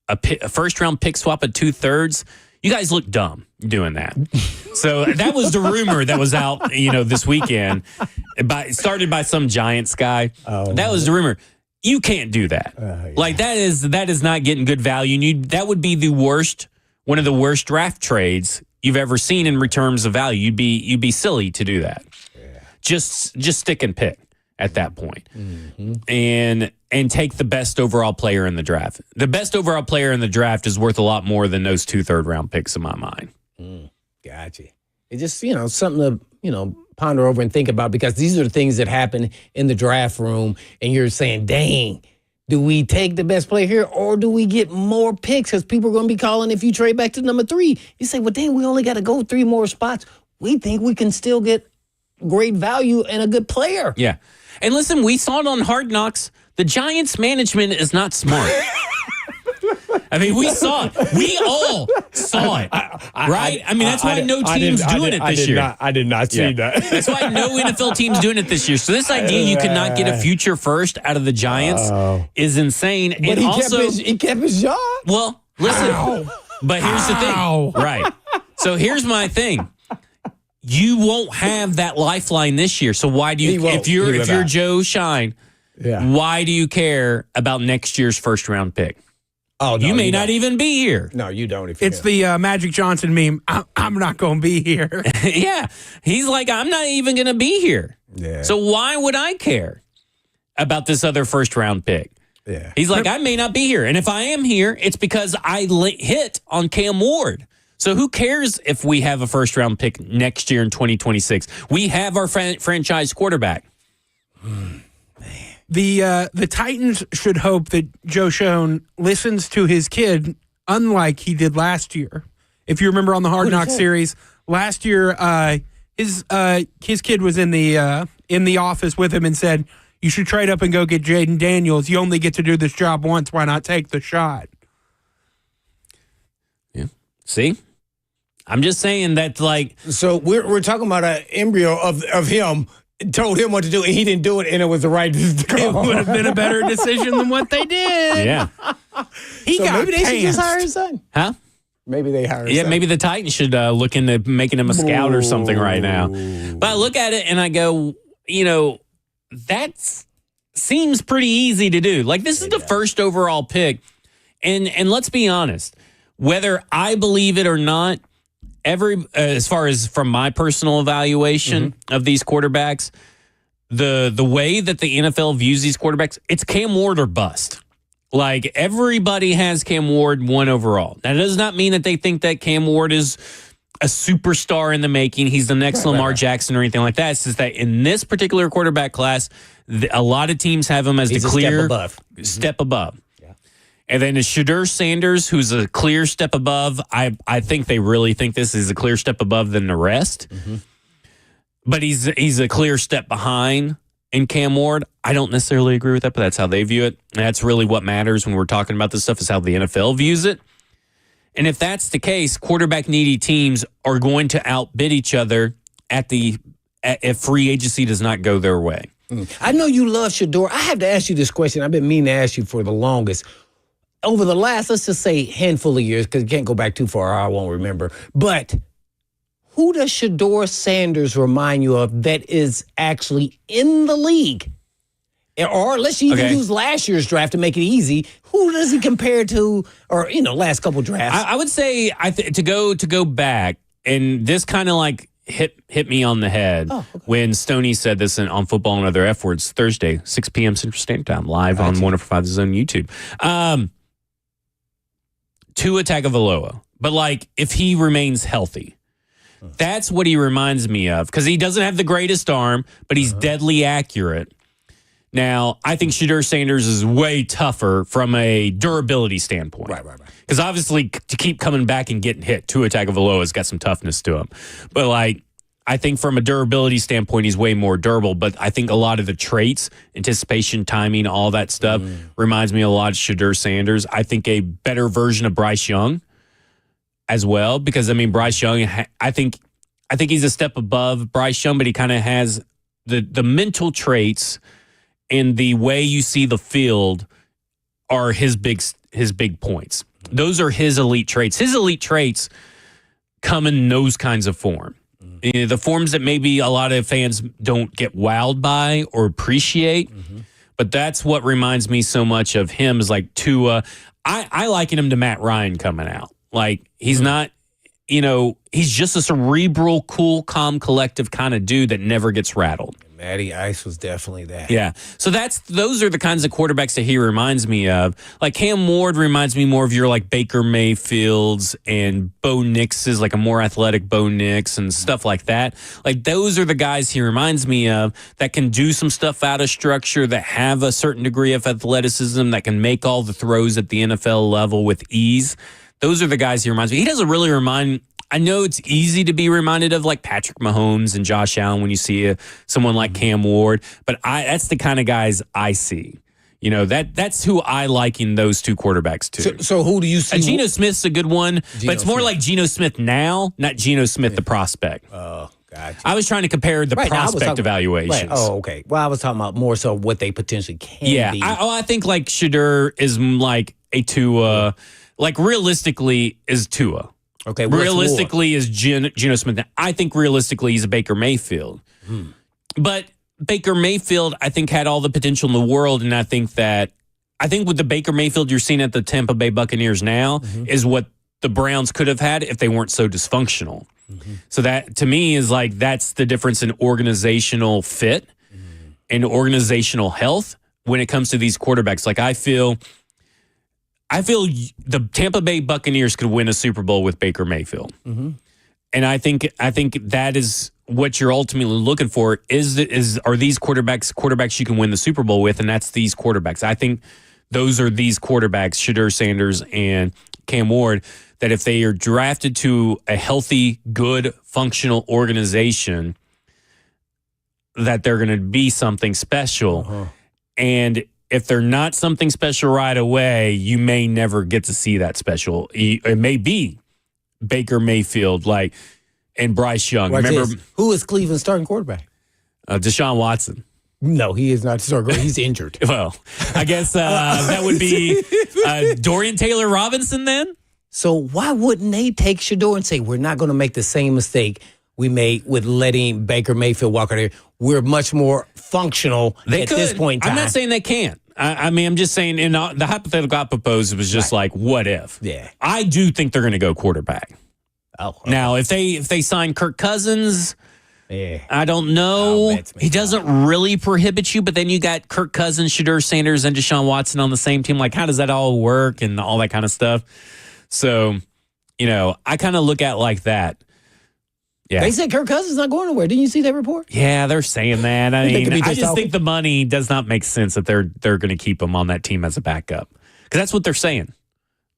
a first-round pick swap at 2/3, you guys look dumb doing that. So that was the rumor that was out, this weekend. Started by some Giants guy. That was the rumor. You can't do that. That is not getting good value. And that would be one of the worst draft trades you've ever seen in terms of value. You'd be silly to do that. Yeah. Just stick and pick at that point. Mm-hmm. And take the best overall player in the draft. The best overall player in the draft is worth a lot more than those 2 third-round picks in my mind. Gotcha. It's just, something to, ponder over and think about, because these are the things that happen in the draft room, and you're saying, dang, do we take the best player here or do we get more picks? Because people are going to be calling if you trade back to number 3. You say, well, dang, we only got to go 3 more spots. We think we can still get great value and a good player. Yeah. And listen, we saw it on Hard Knocks. The Giants management is not smart. I mean, we saw it. We all saw it, right? I mean, that's why no team's doing it this year. I did not see that. That's why no NFL team's doing it this year. So this idea you could not get a future first out of the Giants is insane. But he kept his job. Well, listen, but here's the thing. Right. So here's my thing. You won't have that lifeline this year. So why do you, if you're Joe Shine, why do you care about next year's first round pick? Oh, no, you may not even be here. No, you don't. It's the Magic Johnson meme. I'm not going to be here. Yeah. He's like, I'm not even going to be here. Yeah. So why would I care about this other first round pick? Yeah. He's like, I may not be here. And if I am here, it's because I hit on Cam Ward. So who cares if we have a first round pick next year in 2026? We have our franchise quarterback. The Titans should hope that Joe Schoen listens to his kid, unlike he did last year. If you remember on the Hard Knocks series last year, his kid was in the office with him and said, "You should trade up and go get Jaden Daniels. You only get to do this job once. Why not take the shot?" Yeah. See, I'm just saying that, So we're talking about an embryo of him. Told him what to do, and he didn't do it, and it was the right decision. It would have been a better decision than what they did. Yeah. Maybe they should just hire his son. Huh? Maybe they hire his son. Maybe the Titans should look into making him a scout or something right now. But I look at it and I go, that seems pretty easy to do. This is the first overall pick. And let's be honest, whether I believe it or not, as far as from my personal evaluation of these quarterbacks, the way that the NFL views these quarterbacks, it's Cam Ward or bust. Everybody has Cam Ward 1 overall. That does not mean that they think that Cam Ward is a superstar in the making. He's the next Lamar Jackson or anything like that. It's just that in this particular quarterback class, A lot of teams have him as He's the a clear step above. Yeah. And then Shedeur Sanders, who's a clear step above. I think they really think this is a clear step above than the rest. Mm-hmm. But he's a clear step behind in Cam Ward. I don't necessarily agree with that, but that's how they view it. And that's really what matters when we're talking about this stuff, is how the NFL views it. And if that's the case, quarterback-needy teams are going to outbid each other if free agency does not go their way. I know you love Shedeur. I have to ask you this question. I've been meaning to ask you for the longest. Over the last, let's just say, handful of years, because you can't go back too far, I won't remember. But who does Shedeur Sanders remind you of that is actually in the league? Or let's even use last year's draft to make it easy. Who does he compare to, or, last couple drafts? I would say to go back, and this kind of like hit me on the head when Stoney said this on Football and Other F Words Thursday, 6 p.m. Central Standard Time, live on 105 Zone YouTube. Tua Tagovailoa. But, like, if he remains healthy, that's what he reminds me of, because he doesn't have the greatest arm, but he's deadly accurate. Now, I think Shedeur Sanders is way tougher from a durability standpoint. Right. Because obviously, to keep coming back and getting hit, Tua Tagovailoa's got some toughness to him. But, like, I think from a durability standpoint, he's way more durable. But I think a lot of the traits, anticipation, timing, all that stuff, reminds me a lot of Shedeur Sanders. I think a better version of Bryce Young as well. Because, I mean, Bryce Young, I think he's a step above Bryce Young, but he kind of has the mental traits and the way you see the field are his big points. Those are his elite traits. His elite traits come in those kinds of form. The forms that maybe a lot of fans don't get wowed by or appreciate. But that's what reminds me so much of him, is like Tua. I liken him to Matt Ryan coming out. Like, he's not, he's just a cerebral, cool, calm, collective kind of dude that never gets rattled. Matty Ice was definitely that. Yeah. So those are the kinds of quarterbacks that he reminds me of. Like, Cam Ward reminds me more of your, like, Baker Mayfields and Bo Nix's, like a more athletic Bo Nix and stuff like that. Like, those are the guys he reminds me of that can do some stuff out of structure, that have a certain degree of athleticism, that can make all the throws at the NFL level with ease. Those are the guys he reminds me. He doesn't really remind. I know it's easy to be reminded of, like, Patrick Mahomes and Josh Allen when you see someone like Cam Ward, but that's the kind of guys I see. That's who I liken those two quarterbacks to. So who do you see? Geno Smith's a good one, but it's more like Geno Smith now, not Geno Smith the prospect. Oh, gotcha. I was trying to compare the prospect evaluations. Right. Oh, okay. Well, I was talking about more so what they potentially can be. I think, like, Shedeur is like a Tua, like, realistically is Tua. Okay, realistically is Geno Smith. I think realistically he's a Baker Mayfield. But Baker Mayfield, I think, had all the potential in the world, and I think with the Baker Mayfield you're seeing at the Tampa Bay Buccaneers now is what the Browns could have had if they weren't so dysfunctional. So that, to me, is like, that's the difference in organizational fit and organizational health when it comes to these quarterbacks. Like, I feel the Tampa Bay Buccaneers could win a Super Bowl with Baker Mayfield. And I think that is what you're ultimately looking for, are these quarterbacks you can win the Super Bowl with, and that's these quarterbacks. I think those are these quarterbacks, Shedeur Sanders and Cam Ward, that if they are drafted to a healthy, good, functional organization, that they're going to be something special. And if they're not something special right away, you may never get to see that special. It may be Baker Mayfield, like, and Bryce Young. Remember, who is Cleveland's starting quarterback? Deshaun Watson. No, he is not starting. He's injured. Well, I guess that would be Dorian Taylor-Robinson then. So why wouldn't they take Shedeur and say, we're not going to make the same mistake we made with letting Baker Mayfield walk out here? We're much more functional this point in time. I'm not saying they can't. I mean, I'm just saying, in the hypothetical I proposed, it was just like, what if? Yeah. I do think they're going to go quarterback. Oh, okay. Now, if they sign Kirk Cousins, I don't know. He doesn't really prohibit you, but then you got Kirk Cousins, Shedeur Sanders, and Deshaun Watson on the same team. Like, how does that all work and all that kind of stuff? So, I kind of look at it like that. Yeah. They said Kirk Cousins not going nowhere. Didn't you see that report? Yeah, they're saying that. I They could mean, be I just talking. think the money does not make sense that they're going to keep him on that team as a backup because that's what they're saying.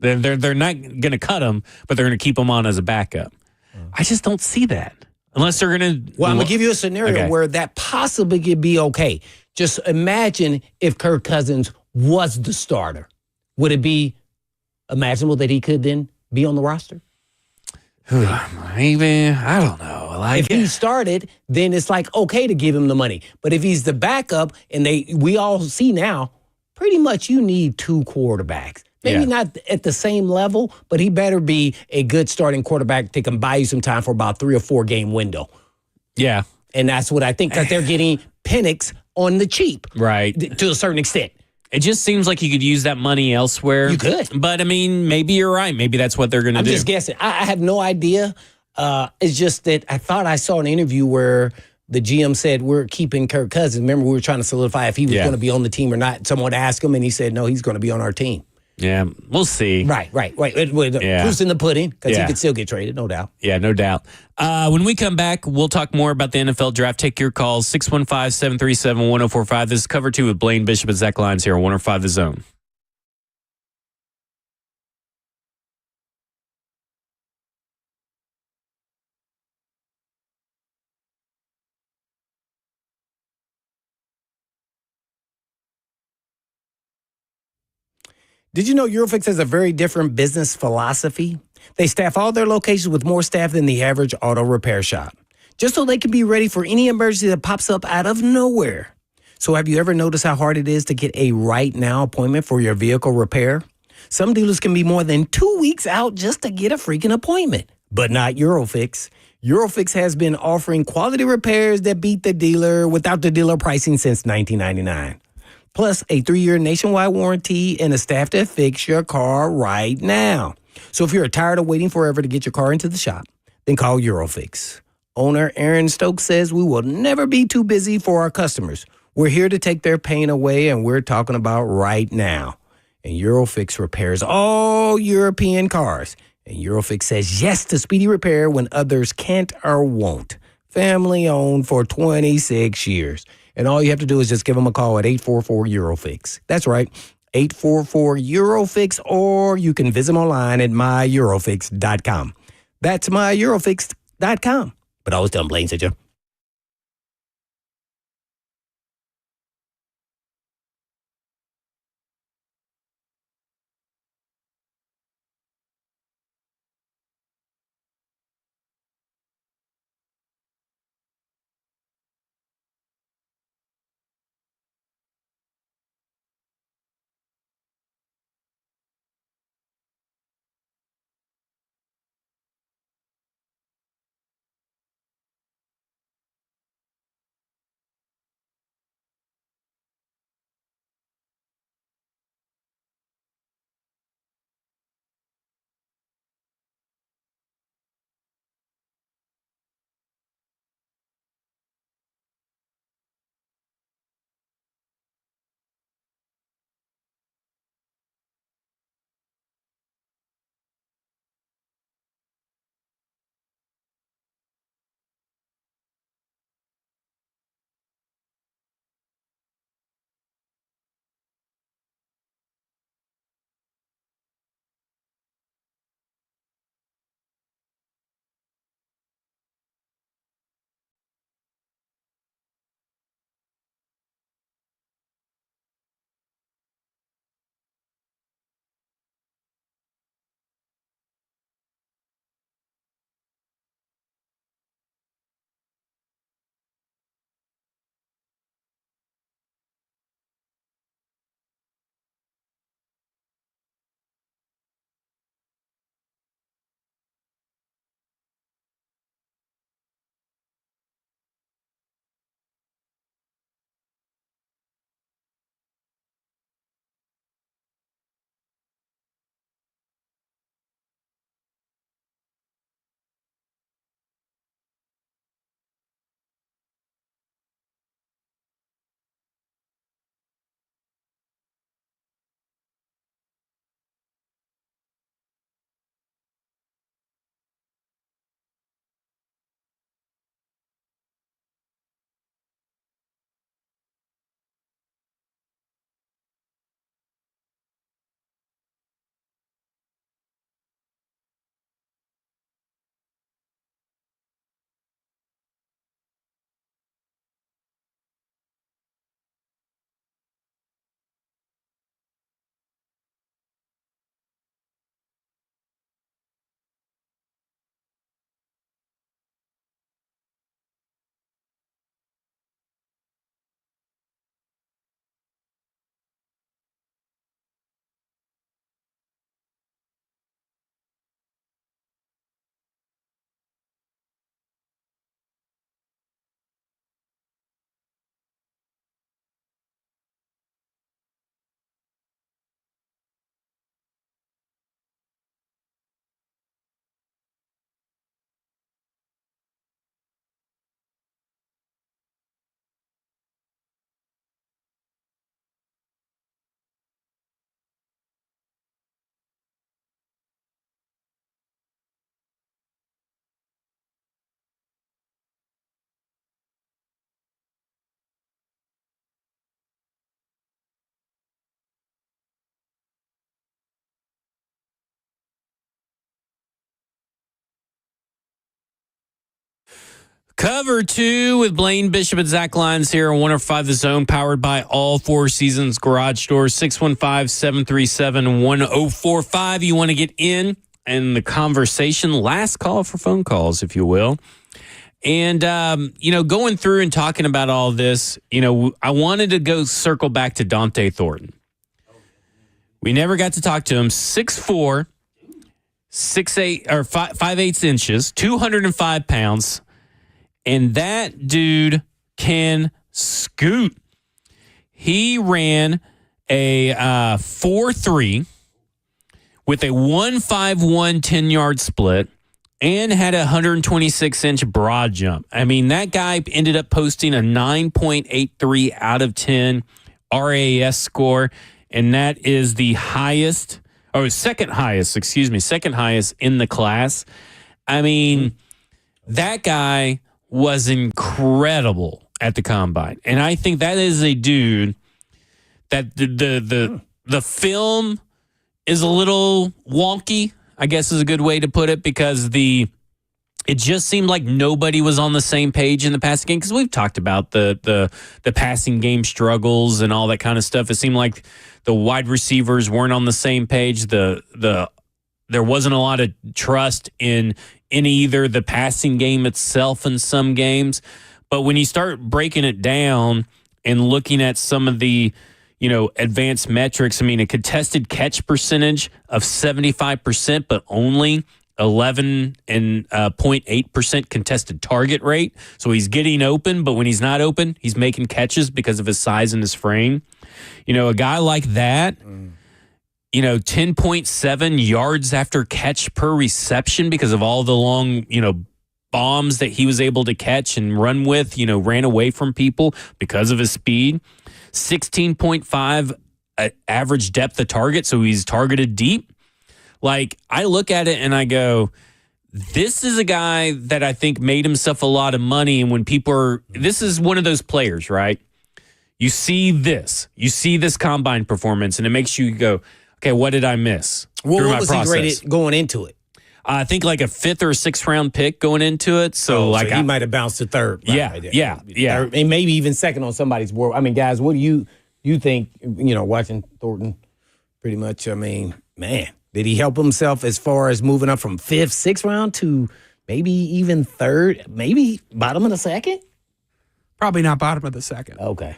They're not going to cut him, but they're going to keep him on as a backup. I just don't see that unless they're going to. Well, I'm going to give you a scenario where that possibly could be okay. Just imagine if Kirk Cousins was the starter. Would it be imaginable that he could then be on the roster? Maybe. I don't know. If he started, then it's like okay to give him the money. But if he's the backup, and we all see now, pretty much you need two quarterbacks. Maybe not at the same level, but he better be a good starting quarterback that can buy you some time for about 3 or 4 game window. Yeah. And that's what I think, because they're getting Penix on the cheap. Right. To a certain extent. It just seems like you could use that money elsewhere. You could. But, I mean, maybe you're right. Maybe that's what they're going to do. I'm just guessing. I have no idea. It's just that I thought I saw an interview where the GM said, we're keeping Kirk Cousins. Remember, we were trying to solidify if he was going to be on the team or not. Someone asked him, and he said, no, he's going to be on our team. Yeah, we'll see. Right. Proof's in the pudding, because he could still get traded, no doubt. Yeah, no doubt. When we come back, we'll talk more about the NFL draft. Take your calls, 615-737-1045. This is Cover 2 with Blaine Bishop and Zach Lyons here on 105 The Zone. Did you know Eurofix has a very different business philosophy? They staff all their locations with more staff than the average auto repair shop, just so they can be ready for any emergency that pops up out of nowhere. So have you ever noticed how hard it is to get a right now appointment for your vehicle repair? Some dealers can be more than 2 weeks out just to get a freaking appointment, but not Eurofix. Eurofix has been offering quality repairs that beat the dealer without the dealer pricing since 1999. Plus a 3-year nationwide warranty and a staff to fix your car right now. So if you're tired of waiting forever to get your car into the shop, then call Eurofix. Owner Aaron Stokes says we will never be too busy for our customers. We're here to take their pain away, and we're talking about right now. And Eurofix repairs all European cars. And Eurofix says yes to speedy repair when others can't or won't. Family owned for 26 years. And all you have to do is just give them a call at 844-EUROFIX. That's right, 844-EUROFIX, or you can visit them online at myEurofix.com. That's myEurofix.com. But always tell them Blaine said you. Cover 2 with Blaine Bishop and Zach Lyons here on 105 The Zone, powered by All Four Seasons Garage Doors, 615-737-1045. You want to get in the conversation. Last call for phone calls, if you will. And, going through and talking about all this, I wanted to go circle back to Dante Thornton. We never got to talk to him. 6'4", 6'8", or 5'8" inches, 205 pounds. And that dude can scoot. He ran a 4.3 with a 1.51 10-yard split and had a 126-inch broad jump. I mean, that guy ended up posting a 9.83 out of 10 RAS score, and that is the second highest in the class. I mean, that guy was incredible at the combine. And I think that is a dude that the film is a little wonky, I guess is a good way to put it, because it just seemed like nobody was on the same page in the passing game, because we've talked about the passing game struggles and all that kind of stuff. It seemed like the wide receivers weren't on the same page. There wasn't a lot of trust in either the passing game itself in some games. But when you start breaking it down and looking at some of the, advanced metrics, I mean, a contested catch percentage of 75%, but only 11.8% contested target rate. So he's getting open, but when he's not open, he's making catches because of his size and his frame. A guy like that, 10.7 yards after catch per reception because of all the long, bombs that he was able to catch and run with, ran away from people because of his speed. 16.5 average depth of target, so he's targeted deep. Like, I look at it and I go, this is a guy that I think made himself a lot of money. And when this is one of those players, right? You see this combine performance and it makes you go, okay, what did I miss? Well, what was he rated going into it? I think like a 5th or 6th round pick going into it. So he might have bounced to 3rd. Yeah. Third, and maybe even 2nd on somebody's board. I mean, guys, what do you think, watching Thornton pretty much, I mean, man, did he help himself as far as moving up from 5th, 6th round to maybe even 3rd, maybe bottom of the 2nd? Probably not bottom of the 2nd. Okay.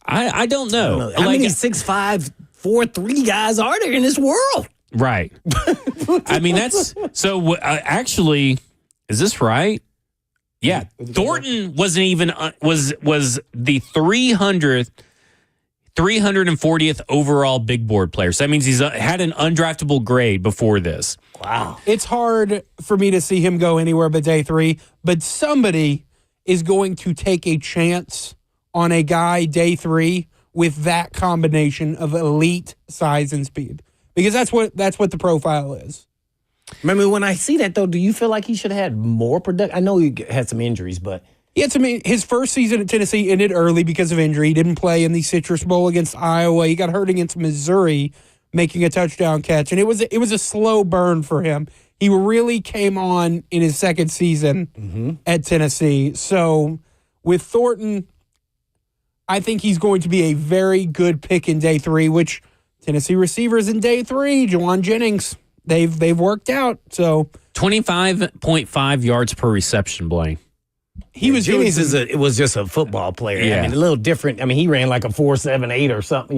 I don't know. How many 6'5", 4'3" guys are there in this world? Right. I mean, that's so actually, is this right? Yeah. Thornton wasn't even was the 340th overall big board player. So that means he's had an undraftable grade before this. Wow. It's hard for me to see him go anywhere but day 3, but somebody is going to take a chance on a guy day 3 with that combination of elite size and speed. Because that's what the profile is. Remember, when I see that, though, do you feel like he should have had more production? I know he had some injuries, but... Yeah, his first season at Tennessee ended early because of injury. He didn't play in the Citrus Bowl against Iowa. He got hurt against Missouri, making a touchdown catch. And it was a slow burn for him. He really came on in his 2nd season at Tennessee. So with Thornton, I think he's going to be a very good pick in day 3, which... Tennessee receivers in day 3, Jawan Jennings, they've worked out. So 25.5 yards per reception, Blaine. Jennings it was just a football player. Yeah. I mean, a little different. I mean, he ran like a 4.78 or something.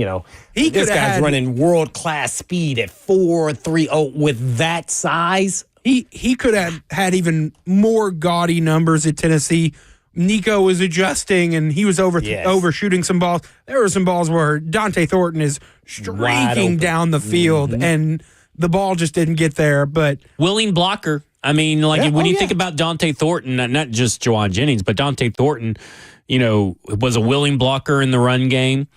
This guy's running world class speed at 4.30 with that size. He could have had even more gaudy numbers at Tennessee. Nico was adjusting, and he was overshooting some balls. There were some balls where Dante Thornton is streaking down the field, and the ball just didn't get there. But willing blocker. I mean, when you think about Dante Thornton, not just Jawan Jennings, but Dante Thornton, was a willing blocker in the run game.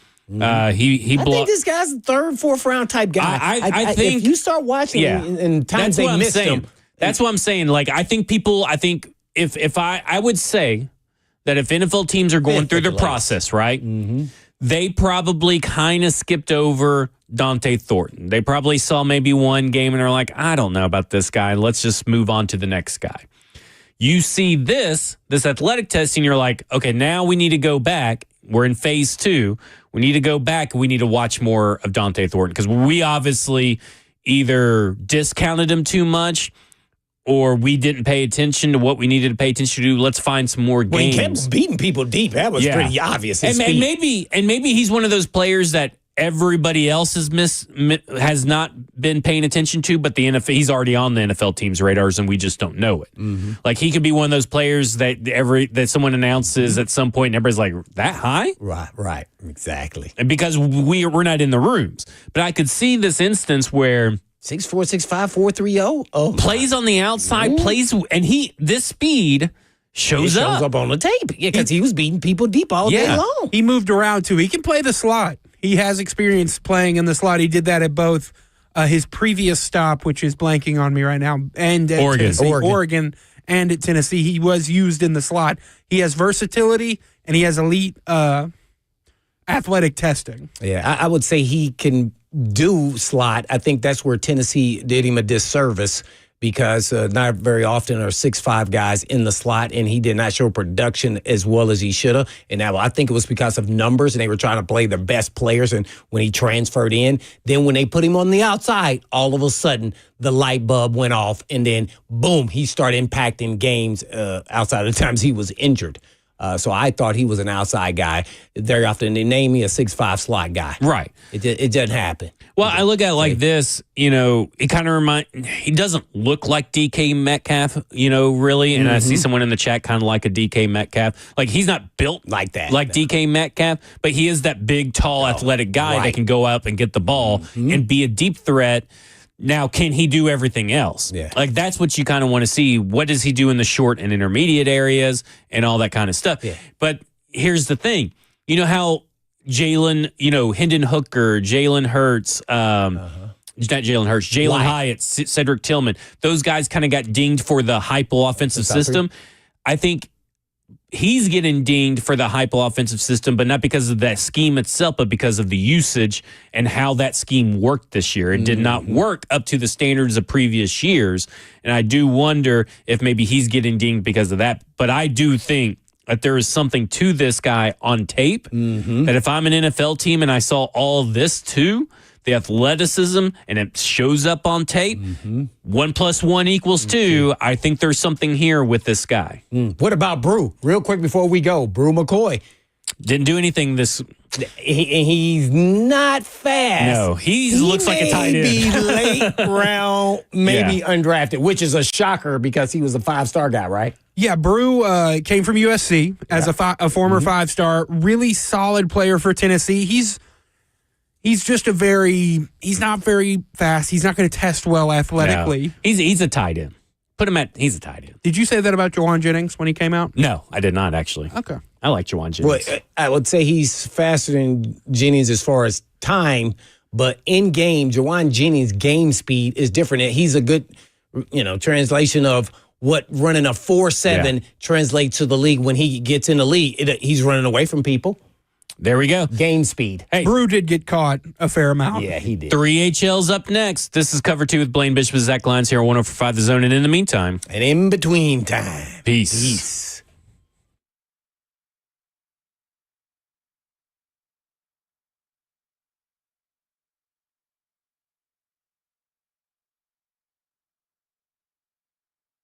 I think this guy's a 3rd, 4th round type guy. I think if you start watching and times they missed him. That's what I'm saying. Like, I think if I would say that if NFL teams are going through their process, right, they probably kind of skipped over Dante Thornton. They probably saw maybe one game and are like, I don't know about this guy. Let's just move on to the next guy. You see this athletic testing, you're like, okay, now we need to go back. We're in phase 2. We need to go back. We need to watch more of Dante Thornton because we obviously either discounted him too much or we didn't pay attention to what we needed to pay attention to. Let's find some more games. Well, he kept beating people deep. That was pretty obvious. And maybe he's one of those players that everybody else has not been paying attention to, but the NFL, he's already on the NFL team's radars, and we just don't know it. Mm-hmm. Like he could be one of those players that someone announces at some point, and everybody's like, "That high?" Right, exactly. And because we're not in the rooms, but I could see this instance where 6'4", 6'5", 430. Oh, plays on the outside, and this speed. Shows up on the tape. Yeah, because he was beating people deep all day long. He moved around, too. He can play the slot. He has experience playing in the slot. He did that at both his previous stop, which is blanking on me right now, and at Oregon, and at Tennessee. He was used in the slot. He has versatility, and he has elite athletic testing. Yeah, I would say he can do slot. I think that's where Tennessee did him a disservice because not very often are 6'5" guys in the slot, and he did not show production as well as he should have. And I think it was because of numbers, and they were trying to play their best players. And when he transferred in, then when they put him on the outside, all of a sudden the light bulb went off, and then boom, he started impacting games outside of the times he was injured. So I thought he was an outside guy. Very often they name me a 6'5" slot guy. Right. It doesn't happen. Well, I look at it like this, it kind of he doesn't look like DK Metcalf, really. And I see someone in the chat kind of like a DK Metcalf. Like he's not built like that. Like DK Metcalf, but he is that big, tall, athletic guy that can go up and get the ball and be a deep threat. Now, can he do everything else? Yeah. Like, that's what you kind of want to see. What does he do in the short and intermediate areas and all that kind of stuff? Yeah. But here's the thing. You know how Jalen, Hendon Hooker, Jalen Hurts, not Jalen Hurts, Jalen Hyatt, Cedric Tillman, those guys kind of got dinged for the hypo offensive system. I think he's getting dinged for the hypo offensive system, but not because of that scheme itself, but because of the usage and how that scheme worked this year. It did not work up to the standards of previous years. And I do wonder if maybe he's getting dinged because of that. But I do think that there is something to this guy on tape that if I'm an NFL team and I saw all of this too, the athleticism, and it shows up on tape, 1 + 1 = 2. I think there's something here with this guy. What about Brew? Real quick before we go, Brew McCoy. Didn't do anything this. He's not fast. No, he looks like a tight end. Maybe late round, maybe undrafted, which is a shocker because he was a 5-star guy, right? Yeah, Brew came from USC as a former 5-star, really solid player for Tennessee. He's just he's not very fast. He's not going to test well athletically. No. He's a tight end. He's a tight end. Did you say that about Jawan Jennings when he came out? No, I did not actually. Okay. I like Jawan Jennings. Well, I would say he's faster than Jennings as far as time, but in game, Jawan Jennings' game speed is different. He's a good, translation of what running a 4.7 translates to the league. When he gets in the league, he's running away from people. There we go. Game speed. Hey, Brew did get caught a fair amount. Yeah, he did. 3 HL's up next. This is Cover 2 with Blaine Bishop and Zach Lyons here on 104.5 The Zone. And in the meantime. And in between time. Peace.